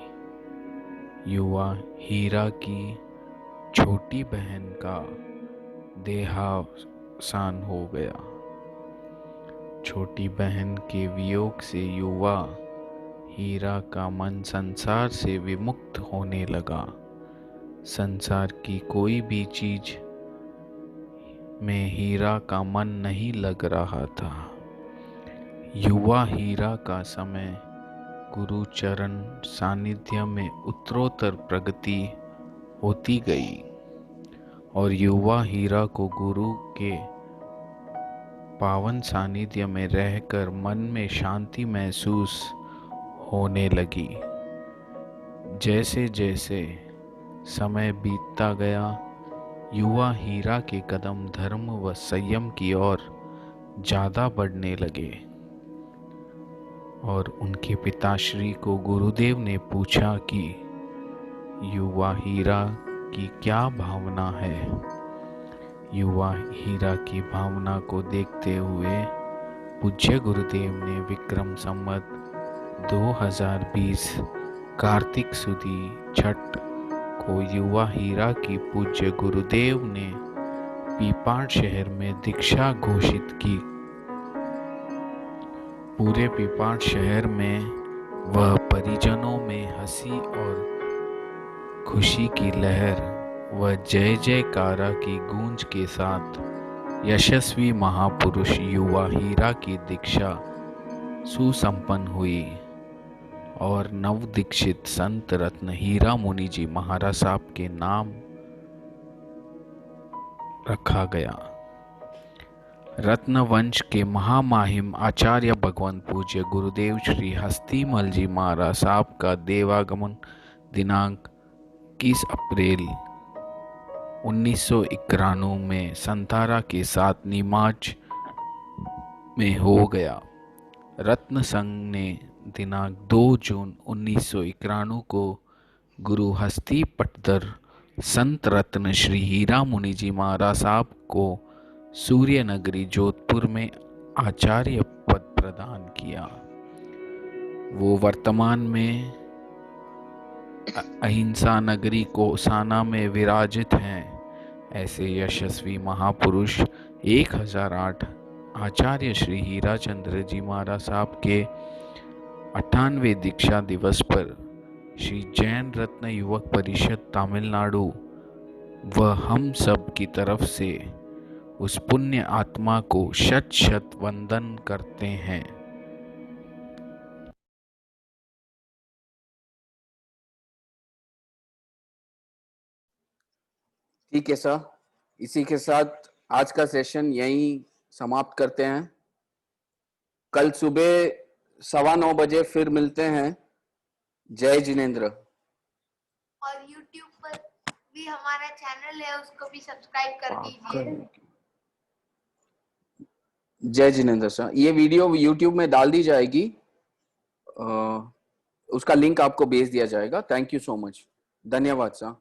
B: युवा हीरा की छोटी बहन का देहावसान हो गया। छोटी बहन के वियोग से युवा हीरा का मन संसार से विमुक्त होने लगा। संसार की कोई भी चीज में हीरा का मन नहीं लग रहा था। युवा हीरा का समय गुरु चरण सानिध्य में उत्तरोत्तर प्रगति होती गई और युवा हीरा को गुरु के पावन सानिध्य में रहकर मन में शांति महसूस होने लगी। जैसे जैसे समय बीतता गया, युवा हीरा के कदम धर्म व संयम की ओर ज्यादा बढ़ने लगे और उनके पिताश्री को गुरुदेव ने पूछा कि युवा हीरा की क्या भावना है। युवा हीरा की भावना को देखते हुए पूज्य गुरुदेव ने विक्रम संवत 2020 कार्तिक सुदी छठ को युवा हीरा की पूज्य गुरुदेव ने पीपाड़ शहर में दीक्षा घोषित की। पूरे पीपाड़ शहर में वह परिजनों में हंसी और खुशी की लहर व जय जयकारा की गूंज के साथ यशस्वी महापुरुष युवा हीरा की दीक्षा सुसंपन्न हुई और नवदीक्षित संत रत्न हीरा मुनि जी महाराज साहब के नाम रखा गया। रत्नवंश के महामाहिम आचार्य भगवंत पूज्य गुरुदेव श्री हस्तीमल जी महाराज साहब का देवागमन दिनांक 21 अप्रैल 1991 में संतारा के साथ नीमाच में हो गया। रत्न संघ ने दिनांक 2 जून 1991 को गुरु हस्ती पटदर संत रत्न श्री हीरा मुनि जी महाराज साहब को सूर्य नगरी जोधपुर में आचार्य पद प्रदान किया। वो वर्तमान में अहिंसा नगरी कोसाना में विराजित हैं। ऐसे यशस्वी महापुरुष 1008 आचार्य श्री हीराचंद्र जी महाराज साहब के 98वें दीक्षा दिवस पर श्री जैन रत्न युवक परिषद तमिलनाडु व हम सब की तरफ से उस पुण्य आत्मा को शत शत वंदन करते हैं। ठीक है सर, इसी के साथ आज का सेशन यहीं समाप्त करते हैं। कल सुबह 9:15 बजे फिर मिलते हैं। जय जिनेंद्र।
I: और YouTube पर भी हमारा चैनल है, उसको भी सब्सक्राइब कर दीजिए।
B: जय जिनेंद्र सर, ये वीडियो YouTube में डाल दी जाएगी, उसका लिंक आपको भेज दिया जाएगा। थैंक यू सो मच, धन्यवाद सर।